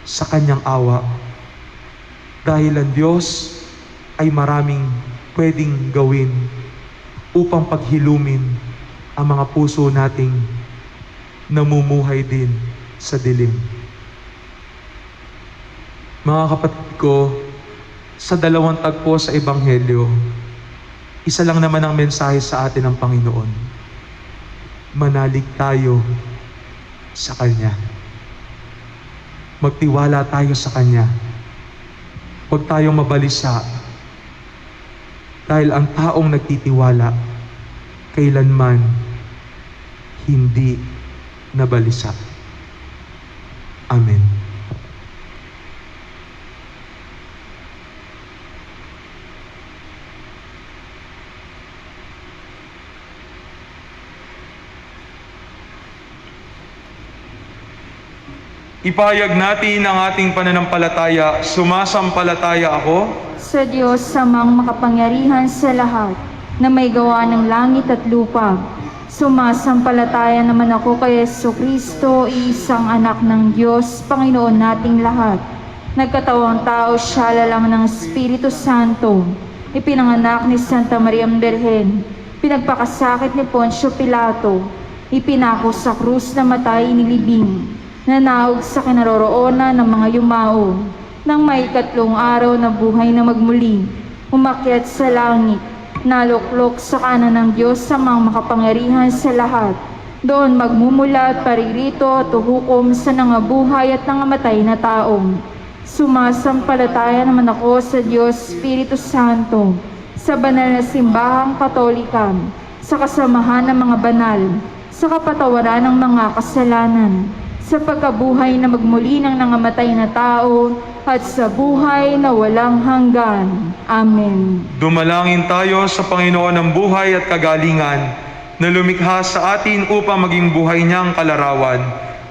S3: sa Kanyang awa. Dahil ang Diyos ay maraming pwedeng gawin upang paghilumin ang mga puso nating namumuhay din sa dilim. Mga kapatid ko, sa dalawang tagpo sa Ebanghelyo, isa lang naman ang mensahe sa atin ng Panginoon. Manalig tayo sa Kanya. Magtiwala tayo sa Kanya. Huwag tayong mabalisa. Dahil ang taong nagtitiwala, kailanman hindi nabalisa. Amen. Ipahayag natin ang ating pananampalataya. Sumasampalataya ako
S1: Sa Diyos samang makapangyarihan sa lahat, na may gawa ng langit at lupa. Sumasampalataya naman ako kay Jesucristo, isang anak ng Diyos, Panginoon nating lahat. Nagkatawang tao siya, lalaman ng Espiritu Santo. Ipinanganak ni Santa Maria Birhen. Pinagpakasakit ni Poncio Pilato. Ipinako sa krus na matay inilibing. Nanaog sa kinaroroonan ng mga yumao. Nang may 3 araw na buhay na magmuli, umakyat sa langit, naluklok sa kanan ng Diyos sa mga makapangyarihan sa lahat. Doon magmumula at paririto, tuhukom sa nangabuhay at nangamatay na taong. Sumasampalataya naman ako sa Diyos Espiritu Santo, sa banal na simbahang Katolika, sa kasamahan ng mga banal, sa kapatawaran ng mga kasalanan, sa pagkabuhay na magmuli ng nangamatay na tao, at sa buhay na walang hanggan. Amen.
S3: Dumalangin tayo sa Panginoon ng buhay at kagalingan, na lumikha sa atin upang maging buhay niyang kalarawan.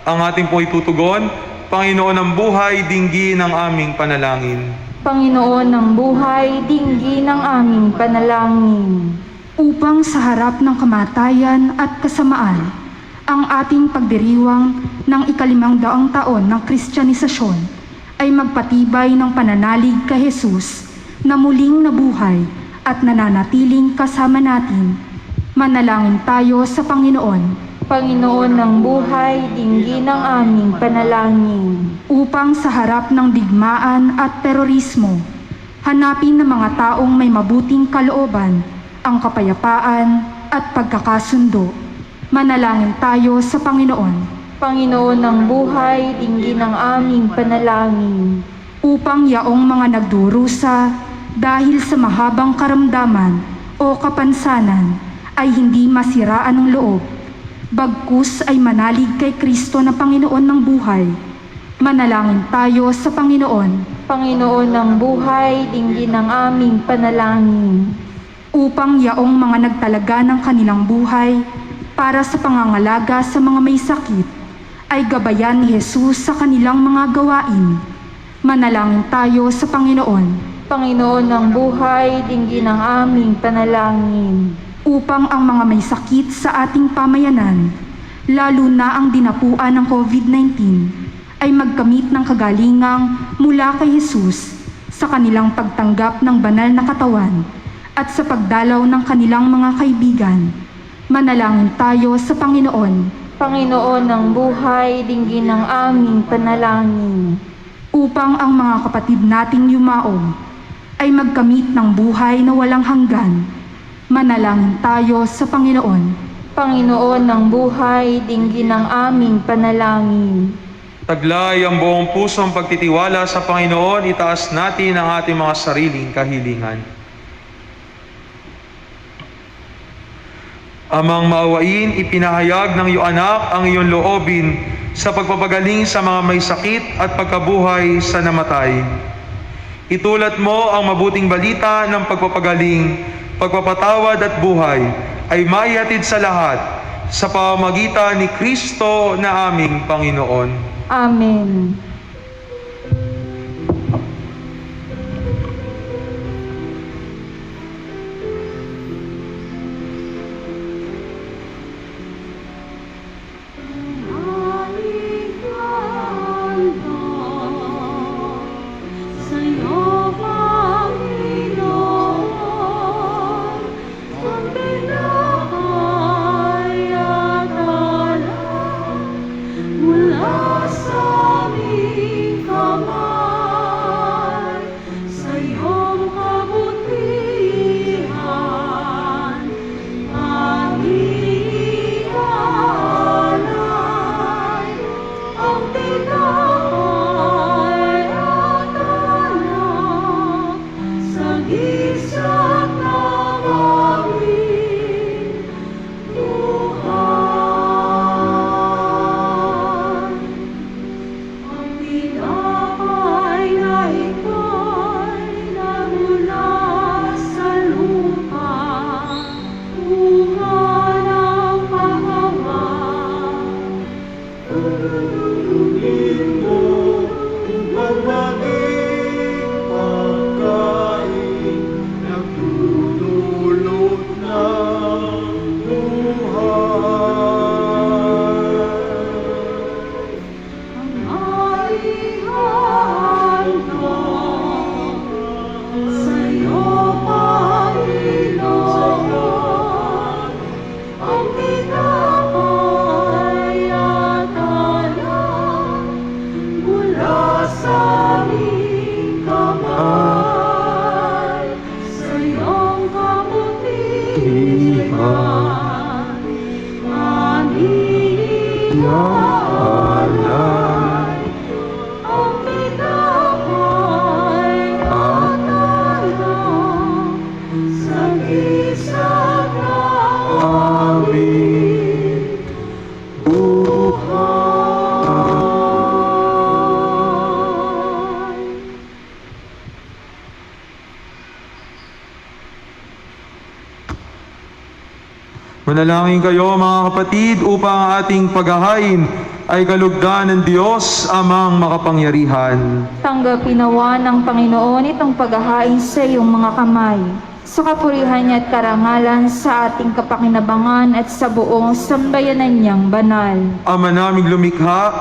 S3: Ang ating po itutugon, Panginoon ng buhay, dinggin ang aming panalangin.
S1: Panginoon ng buhay, dinggin ang aming panalangin.
S4: Upang sa harap ng kamatayan at kasamaan, ang ating pagdiriwang ng 500 taon ng Kristyanisasyon ay magpatibay ng pananalig kay Jesus na muling nabuhay at nananatiling kasama natin. Manalangin tayo sa Panginoon.
S1: Panginoon ng buhay, dinggin ang aming panalangin.
S4: Upang sa harap ng digmaan at terorismo, hanapin ng mga taong may mabuting kalooban ang kapayapaan at pagkakasundo. Manalangin tayo sa Panginoon.
S1: Panginoon ng buhay, dinggin ang aming panalangin.
S4: Upang yaong mga nagdurusa dahil sa mahabang karamdaman o kapansanan ay hindi masiraan ng loob, bagkus ay manalig kay Kristo na Panginoon ng buhay. Manalangin tayo sa Panginoon.
S1: Panginoon ng buhay, dinggin ang aming panalangin.
S4: Upang yaong mga nagtalaga ng kanilang buhay para sa pangangalaga sa mga may sakit, ay gabayan ni Jesus sa kanilang mga gawain. Manalangin tayo sa Panginoon.
S1: Panginoon ng buhay, dinggin ang aming panalangin.
S4: Upang ang mga may sakit sa ating pamayanan, lalo na ang dinapuan ng COVID-19, ay magkamit ng kagalingang mula kay Jesus sa kanilang pagtanggap ng banal na katawan at sa pagdalaw ng kanilang mga kaibigan. Manalangin tayo sa Panginoon.
S1: Panginoon ng buhay, dinggin ang aming panalangin.
S4: Upang ang mga kapatid nating yumaong ay magkamit ng buhay na walang hanggan. Manalangin tayo sa Panginoon.
S1: Panginoon ng buhay, dinggin ang aming panalangin.
S3: Taglay ang buong pusong pagtitiwala sa Panginoon, itaas natin ang ating mga sariling kahilingan. Amang maawain, ipinahayag ng iyong anak ang iyong loobin sa pagpapagaling sa mga may sakit at pagkabuhay sa namatay. Itulat mo ang mabuting balita ng pagpapagaling, pagpapatawad at buhay ay maihatid sa lahat sa pamamagitan ni Kristo na aming Panginoon.
S1: Amen.
S3: Manalangin kayo mga kapatid upang ang ating paghahain ay kalugdan ng Diyos amang makapangyarihan.
S1: Tanggapin nawa ng Panginoon itong paghahain sa iyong mga kamay, sa kapurihan niya at karangalan sa ating kapakinabangan at sa buong sambayanan niyang banal. Ama naming lumikha,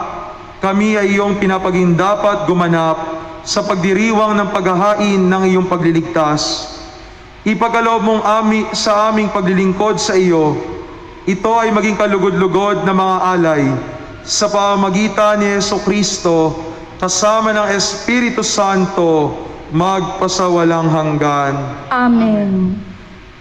S1: kami ay iyong pinapaging dapat gumanap sa pagdiriwang ng paghahain ng iyong pagliligtas. Ipagkaloob mong sa aming paglilingkod sa iyo, ito ay maging kalugod-lugod na mga alay sa pamamagitan ni Jesucristo kasama ng Espiritu Santo magpasawalang hanggan. Amen.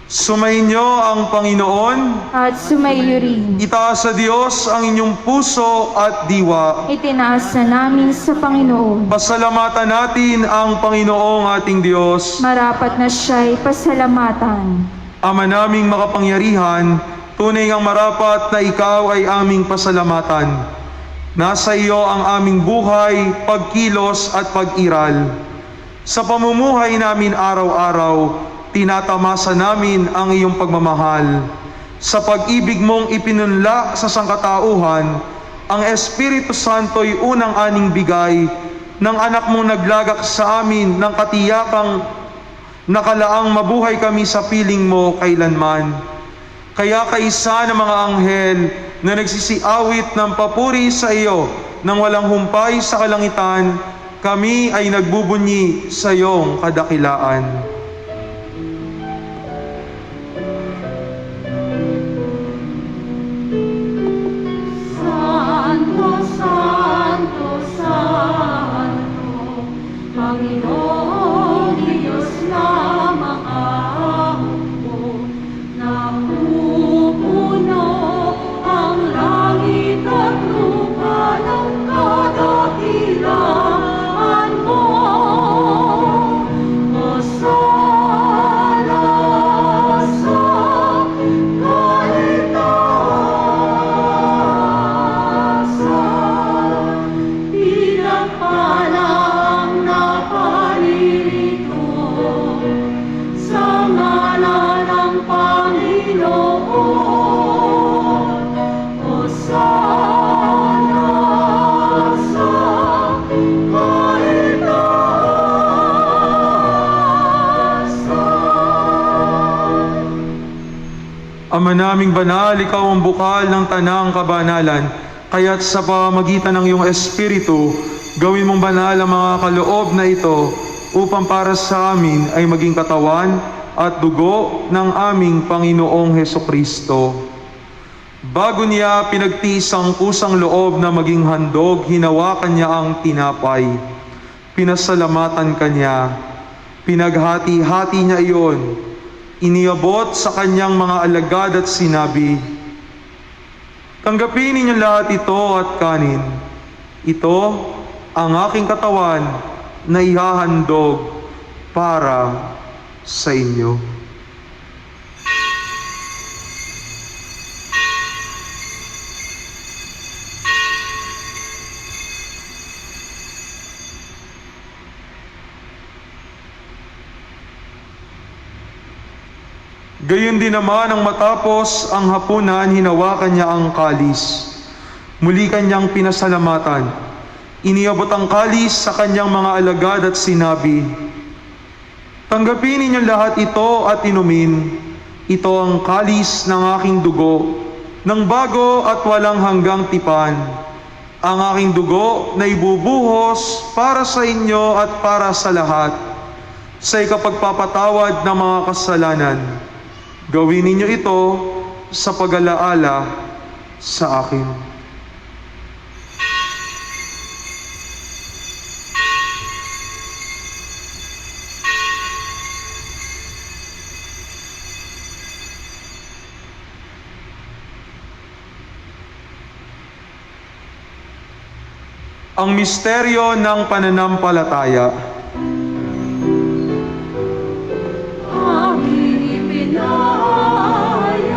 S3: Sumainyo ang Panginoon.
S1: At sumaiyo rin.
S3: Itaas sa Diyos ang inyong puso at diwa.
S1: Itinaas na namin sa Panginoon.
S3: Pasalamatan natin ang Panginoong ating Diyos.
S1: Marapat na siya'y pasalamatan.
S3: Ama naming makapangyarihan, tunay ngang marapat na ikaw ay aming pasalamatan. Nasa iyo ang aming buhay, pagkilos at pag-iral. Sa pamumuhay namin araw-araw, tinatamasa namin ang iyong pagmamahal. Sa pag-ibig mong ipinunla sa sangkatauhan, ang Espiritu Santo'y unang aning bigay ng anak mong naglagak sa amin ng katiyakang nakalaang mabuhay kami sa piling mo kailanman. Kaya kaisa ng mga anghel na nagsisiawit ng papuri sa iyo nang walang humpay sa kalangitan, kami ay nagbubunyi sa iyong kadakilaan.
S1: Panginoon, Diyos na makaupo, napupuno ang langit at lupa ng kadakilaan mo. Hosana sa kalitasan, pinagpalang naparirito sa ngalan ng Panginoon. Hosana sa kalitasan.
S3: Ama naming banal, ikaw ang bukal ng tanang kabanalan, kaya't sa pamagitan ng iyong Espiritu, gawin mong banal ang mga kaloob na ito upang para sa amin ay maging katawan at dugo ng aming Panginoong Hesukristo. Bago niya pinagtiis ang kusang loob na maging handog, hinawakan niya ang tinapay. Pinasalamatan kanya. Pinaghati-hati niya iyon. Iniabot sa kanyang mga alagad at sinabi, "Tanggapin ninyo lahat ito at kanin. Ito ang aking katawan na ihahandog para sa inyo." Gayon din naman ang matapos ang hapunan, hinawakan niya ang kalis. Muli kanyang pinasalamatan. Iniabot ang kalis sa kanyang mga alagad at sinabi, "Tanggapin ninyo lahat ito at inumin. Ito ang kalis ng aking dugo, ng bago at walang hanggang tipan. Ang aking dugo na ibubuhos para sa inyo at para sa lahat, sa ikapagpapatawad ng mga kasalanan. Gawin ninyo ito sa pag-alaala sa akin." Ang misteryo ng pananampalataya.
S1: Aming ipinahayag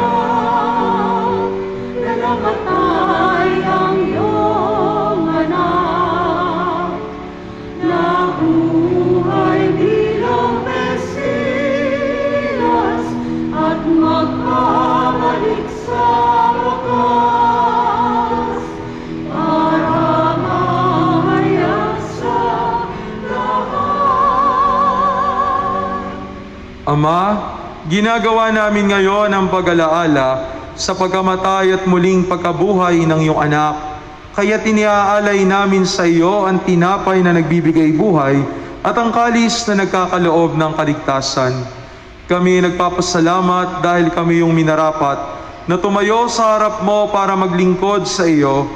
S1: na namatay ang iyong anak, nabuhay bilang Mesiyas at magbabalik
S3: Ama, ginagawa namin ngayon ang pag-alaala sa pagkamatay at muling pagkabuhay ng iyong anak. Kaya tiniaalay namin sa iyo ang tinapay na nagbibigay buhay at ang kalis na nagkakaloob ng kaligtasan. Kami nagpapasalamat dahil kami yung minarapat na tumayo sa harap mo para maglingkod sa iyo.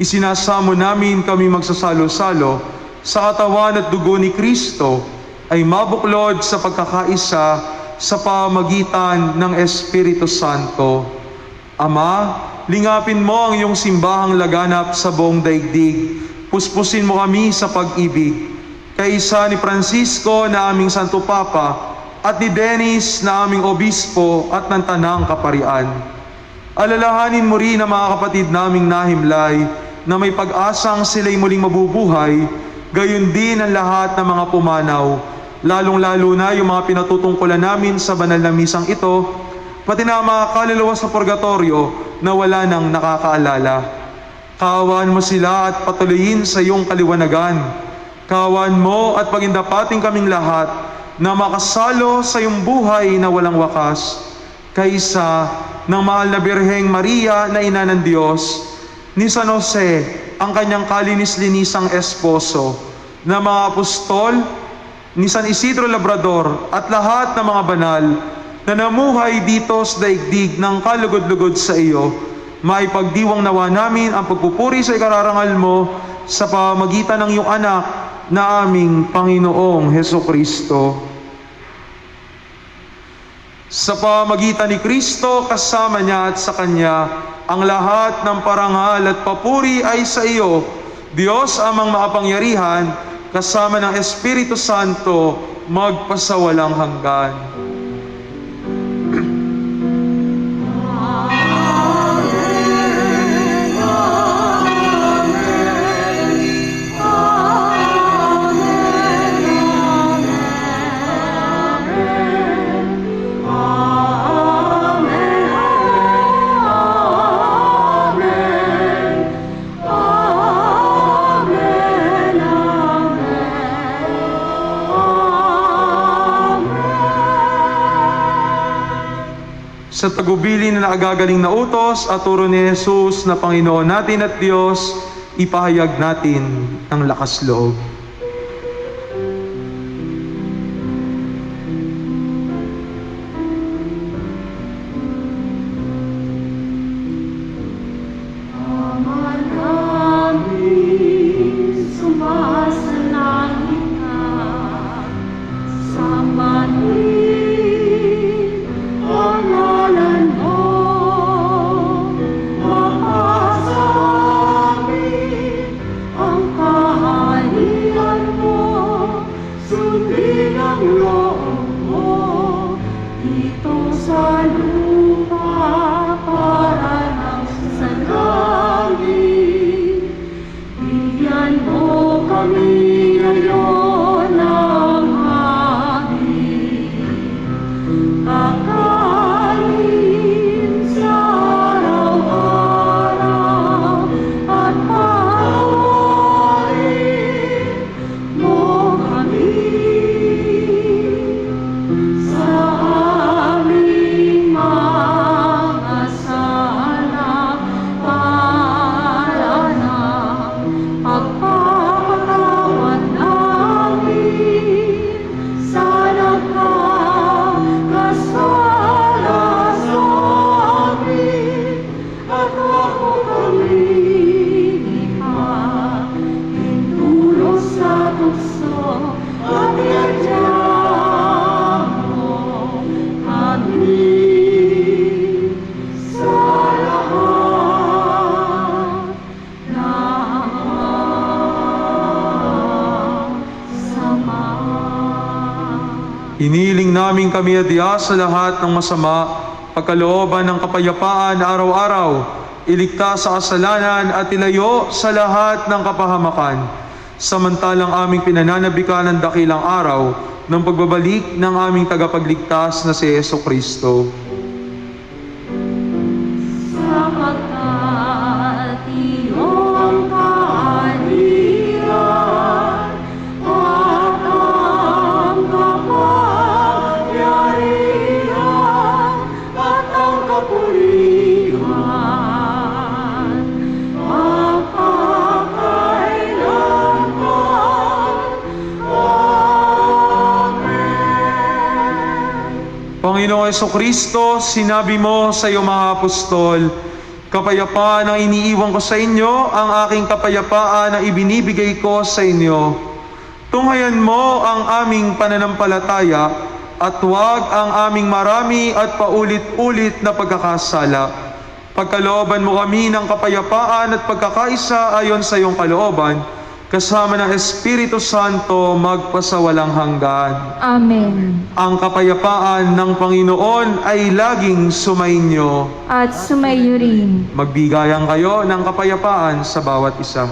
S3: Isinasamo namin kami magsasalo-salo sa katawan at dugo ni Kristo ay mabuklod sa pagkakaisa sa pamagitan ng Espiritu Santo. Ama, lingapin mo ang iyong simbahang laganap sa buong daigdig. Puspusin mo kami sa pag-ibig. Kaisa ni Francisco na aming Santo Papa at ni Dennis na aming Obispo at ng Tanang Kaparian. Alalahanin mo rin ang mga kapatid naming nahimlay na may pag-asang sila'y muling mabubuhay, gayon din ang lahat ng mga pumanaw, lalong-lalo na yung mga pinatutungkulan namin sa banal na misang ito, pati na ang mga kaluluwa sa purgatorio na wala nang nakakaalala. Kaawaan mo sila at patuloyin sa iyong kaliwanagan. Kaawaan mo at pagindapating kaming lahat na makasalo sa iyong buhay na walang wakas, kaysa ng mahal na Birheng Maria na Ina ng Diyos, ni San Jose, ang kanyang kalinis-linisang esposo, na mga apostol, ni San Isidro Labrador at lahat ng mga banal na namuhay dito sa daigdig ng kalugod-lugod sa iyo, maipagdiwang nawa namin ang pagpupuri sa ikararangal mo sa pamamagitan ng iyong anak na aming Panginoong Hesukristo. Sa pamamagitan ni Kristo, kasama niya at sa Kanya, ang lahat ng parangal at papuri ay sa iyo, Diyos amang makapangyarihan, kasama ng Espiritu Santo, magpasawalang hanggan. Sa tagubili na nakagagaling na utos at turo ni Jesus na Panginoon natin at Diyos, ipahayag natin ang lakas loob. Hiniling namin kami adya sa lahat ng masama, pagkalooban ng kapayapaan araw-araw, iligtas sa kasalanan at ilayo sa lahat ng kapahamakan. Samantalang aming pinananabikan ng dakilang araw ng pagbabalik ng aming tagapagligtas na si Jesucristo.
S1: Sapagkat iyong kaharian at ang kapangyarihan
S3: Panginoong Kristo, sinabi mo sa iyong mga apostol, kapayapaan ang iniiwan ko sa inyo, ang aking kapayapaan ang ibinibigay ko sa inyo. Tunghayan mo ang aming pananampalataya at huwag ang aming marami at paulit-ulit na pagkakasala. Pagkalooban mo kami ng kapayapaan at pagkakaisa ayon sa iyong kalooban, kasama ng Espiritu Santo magpasawalang hanggan.
S1: Amen.
S3: Ang kapayapaan ng Panginoon ay laging sumainyo.
S1: At sumayo rin.
S3: Magbigayan kayo ng kapayapaan sa bawat isa.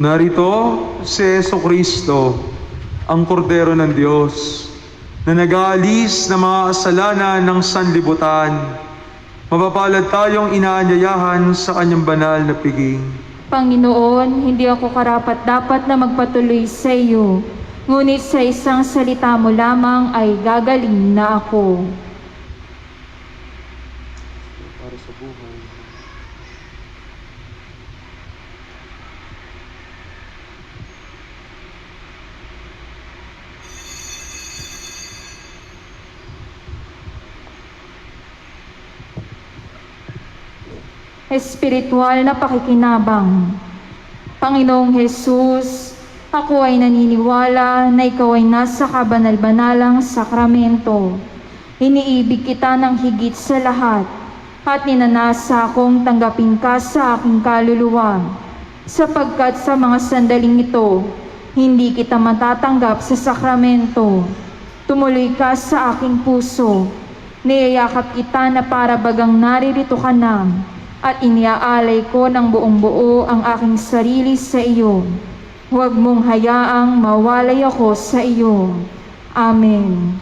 S3: Narito si Jesucristo, ang kordero ng Diyos, na nag-aalis ng mga kasalanan ng sanlibutan. Mapapalad tayong inaanyayahan sa kanyang banal na piging.
S1: Panginoon, hindi ako karapat-dapat na magpatuloy sa iyo, ngunit sa isang salita mo lamang ay gagaling na ako.
S3: Para sa buhay.
S1: Espiritual na pakikinabang. Panginoong Jesus, ako ay naniniwala na ikaw ay nasa kabanal-banalang sakramento. Iniibig kita ng higit sa lahat at ninanasa akong tanggapin ka sa aking kaluluwa. Sapagkat sa mga sandaling ito, hindi kita matatanggap sa sakramento. Tumuloy ka sa aking puso. Niyayakap kita na para bagang naririto ka na. At iniaalay ko ng buong buo ang aking sarili sa iyo. Huwag mong hayaang mawalay ako sa iyo. Amen.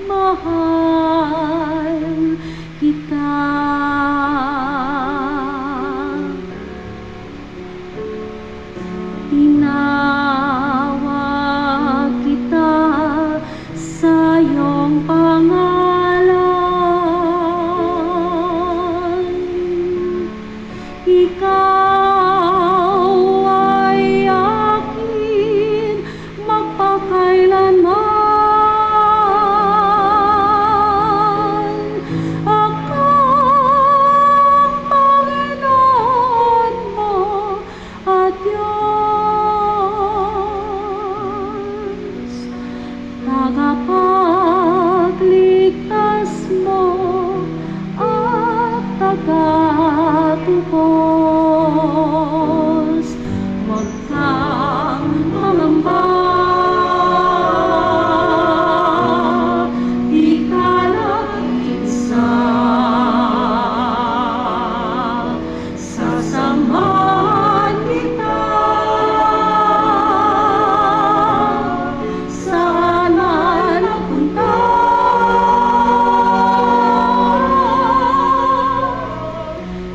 S1: Mahal kita. Tinawag kita sa iyong pangalan. Ikaw ay akin magpakailanman. Ako ang Panginoon mo at Diyos, tagapagligtas mo at tagatubos. Huwag kang mangamba, di ka nag-iisa. Sasamahan kita saan man napunta.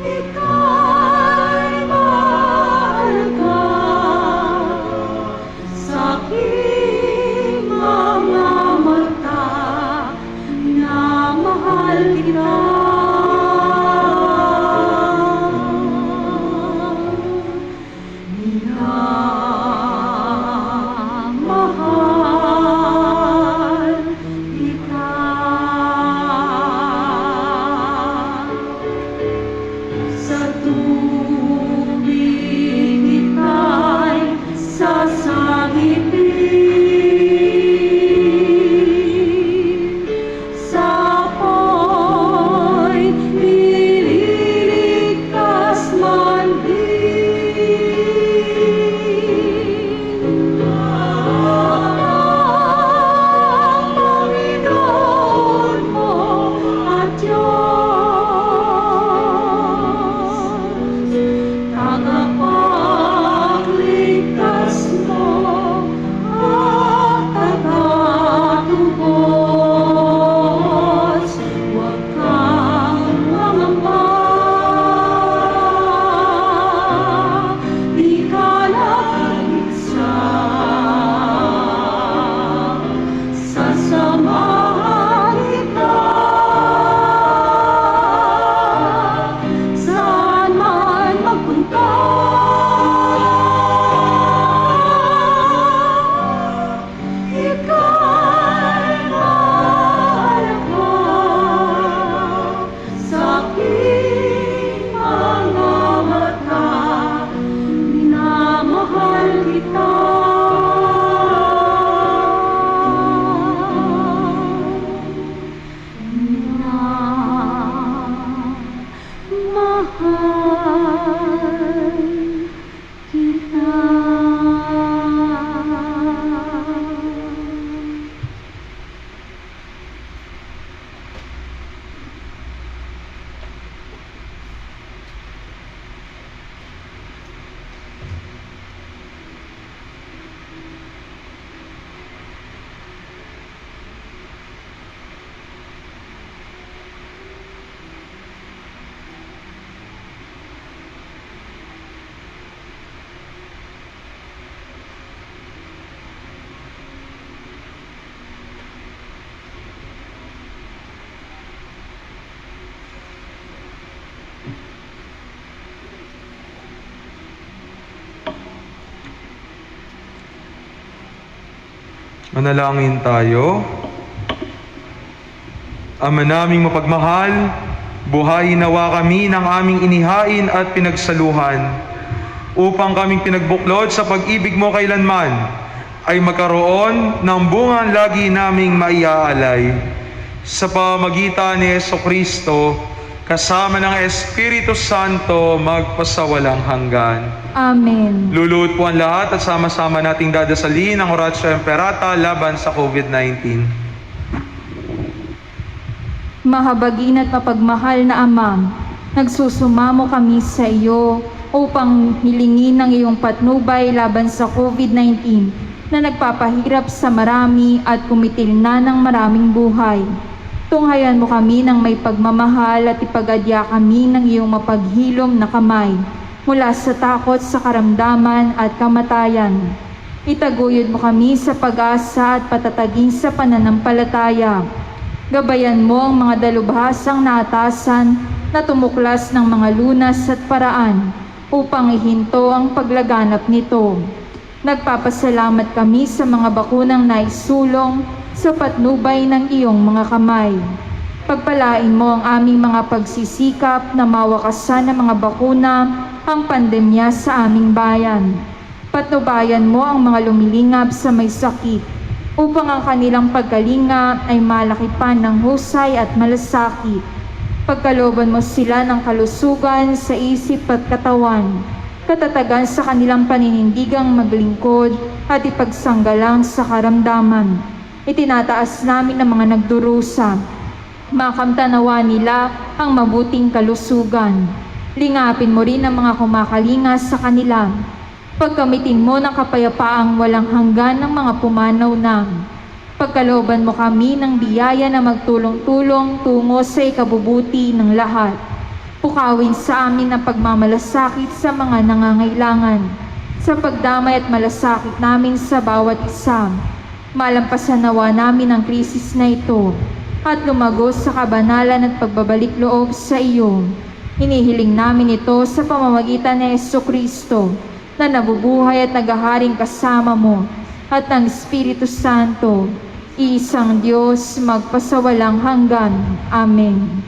S1: Ika'y mahalaga sa aking mga mata, minamahal kita. Minamahal kita. Sa tubig ika'y sasagitin, sa apoy ililigtas man din. Ang Panginoon mo at Diyos, tagapagligtas mo at tagatubos. Huwag kang mangamba, di ka nag-iisa. Sasamahan kita saan man magpunta. Ika'y mahalaga sa aking mga mata, minamahal kita. Minamahal kita.
S3: Manalangin tayo. Ama naming mapagmahal, buhayin nawa kami ng aming inihain at pinagsaluhan, upang kaming pinagbuklod sa pag-ibig mo kailanman, ay magkaroon ng bungang lagi naming maiaalay. Sa pamagitan ni Jesucristo, kasama ng Espiritu Santo, magpasawalang hanggan.
S1: Amen.
S3: Luluhod po ang lahat at sama-sama nating dadasalin ang Oratio Imperata laban sa COVID-19.
S1: Mahabagin at mapagmahal na Ama, nagsusumamo kami sa iyo upang hilingin ang iyong patnubay laban sa COVID-19. na nagpapahirap sa marami at kumitil na ng maraming buhay. Tunghayan mo kami ng may pagmamahal at ipagadya kami ng iyong mapaghilom na kamay mula sa takot sa karamdaman at kamatayan. Itaguyod mo kami sa pag-asa at patatagin sa pananampalataya. Gabayan mo ang mga dalubhasang naatasan na tumuklas ng mga lunas at paraan upang ihinto ang paglaganap nito. Nagpapasalamat kami sa mga bakunang naisulong sa patnubay ng iyong mga kamay. Pagpalain mo ang aming mga pagsisikap na mawakasan ng mga bakuna ang pandemya sa aming bayan. Patnubayan mo ang mga lumilingap sa may sakit upang ang kanilang pagkalinga ay malakipan ng husay at malasakit. Pagkalooban mo sila ng kalusugan sa isip at katawan, katatagan sa kanilang paninindigang maglingkod at ipagsanggalang sa karamdaman. Itinataas namin ang mga nagdurusa. Makamtanawa nila ang mabuting kalusugan. Lingapin mo rin ang mga kumakalinga sa kanila. Pagkamitin mo ng kapayapaang walang hanggan ng mga pumanaw na. Pagkalooban mo kami ng biyaya na magtulong-tulong tungo sa ikabubuti ng lahat. Pukawin sa amin ang pagmamalasakit sa mga nangangailangan, sa pagdamay at malasakit namin sa bawat isa. Malampasan nawa namin ang krisis na ito at lumagos sa kabanalan at pagbabalik loob sa iyo. Hinihiling namin ito sa pamamagitan ni Jesucristo na nabubuhay at naghaharing kasama mo at ng Espiritu Santo, isang Diyos magpasawalang hanggan. Amen.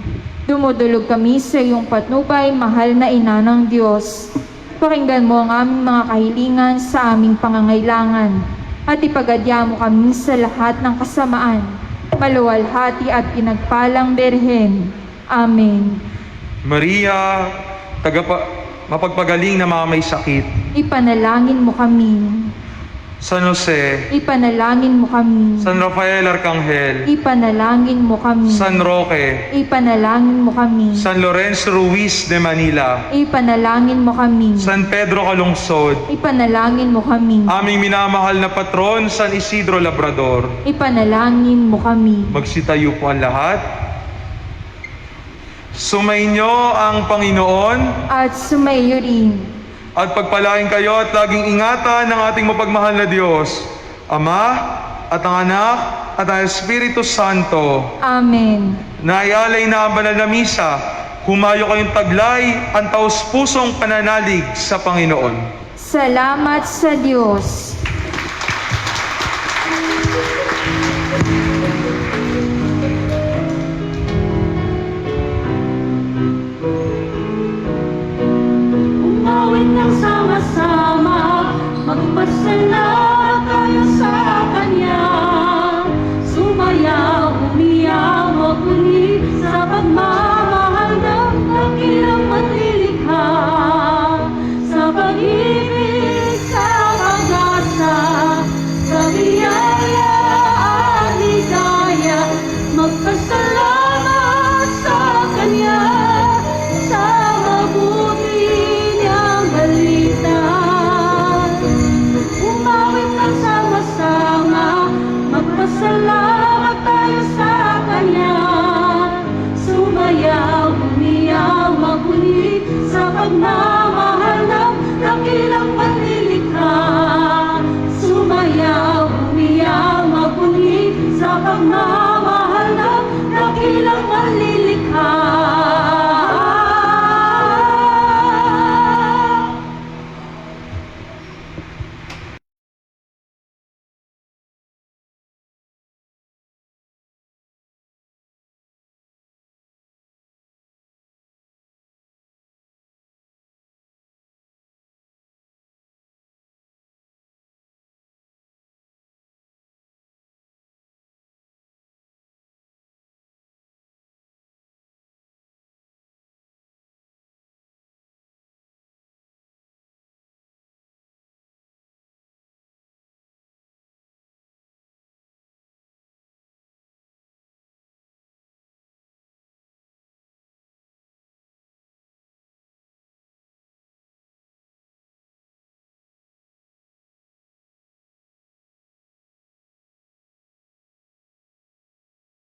S1: Dumudulog kami sa iyong patnubay, mahal na ina ng Diyos. Pakinggan mo ang aming mga kahilingan sa aming pangangailangan at ipagadya mo kami sa lahat ng kasamaan. Maluwalhati at pinagpalang Berhen. Amen.
S3: Maria, mapagpagaling na mga may sakit.
S1: Ipanalangin mo kami.
S3: San Jose,
S1: Ipanalangin mo kami.
S3: San Rafael Arcangel,
S1: Ipanalangin mo kami.
S3: San Roque,
S1: Ipanalangin mo kami.
S3: San Lorenzo Ruiz de Manila,
S1: Ipanalangin mo kami.
S3: San Pedro Calungsod,
S1: Ipanalangin mo kami.
S3: aming minamahal na patron, San Isidro Labrador.
S1: Ipanalangin mo kami.
S3: Magsitayo po ang lahat. Sumainyo ang Panginoon
S1: At sumaiyo rin.
S3: at pagpalain kayo at laging ingatan ng ating mapagmahal na Diyos, Ama at ang Anak at ang Espiritu Santo.
S1: Amen.
S3: Naialay na ang banal na misa, humayo kayong taglay ang taus-pusong pananalig sa Panginoon.
S1: Salamat sa Diyos.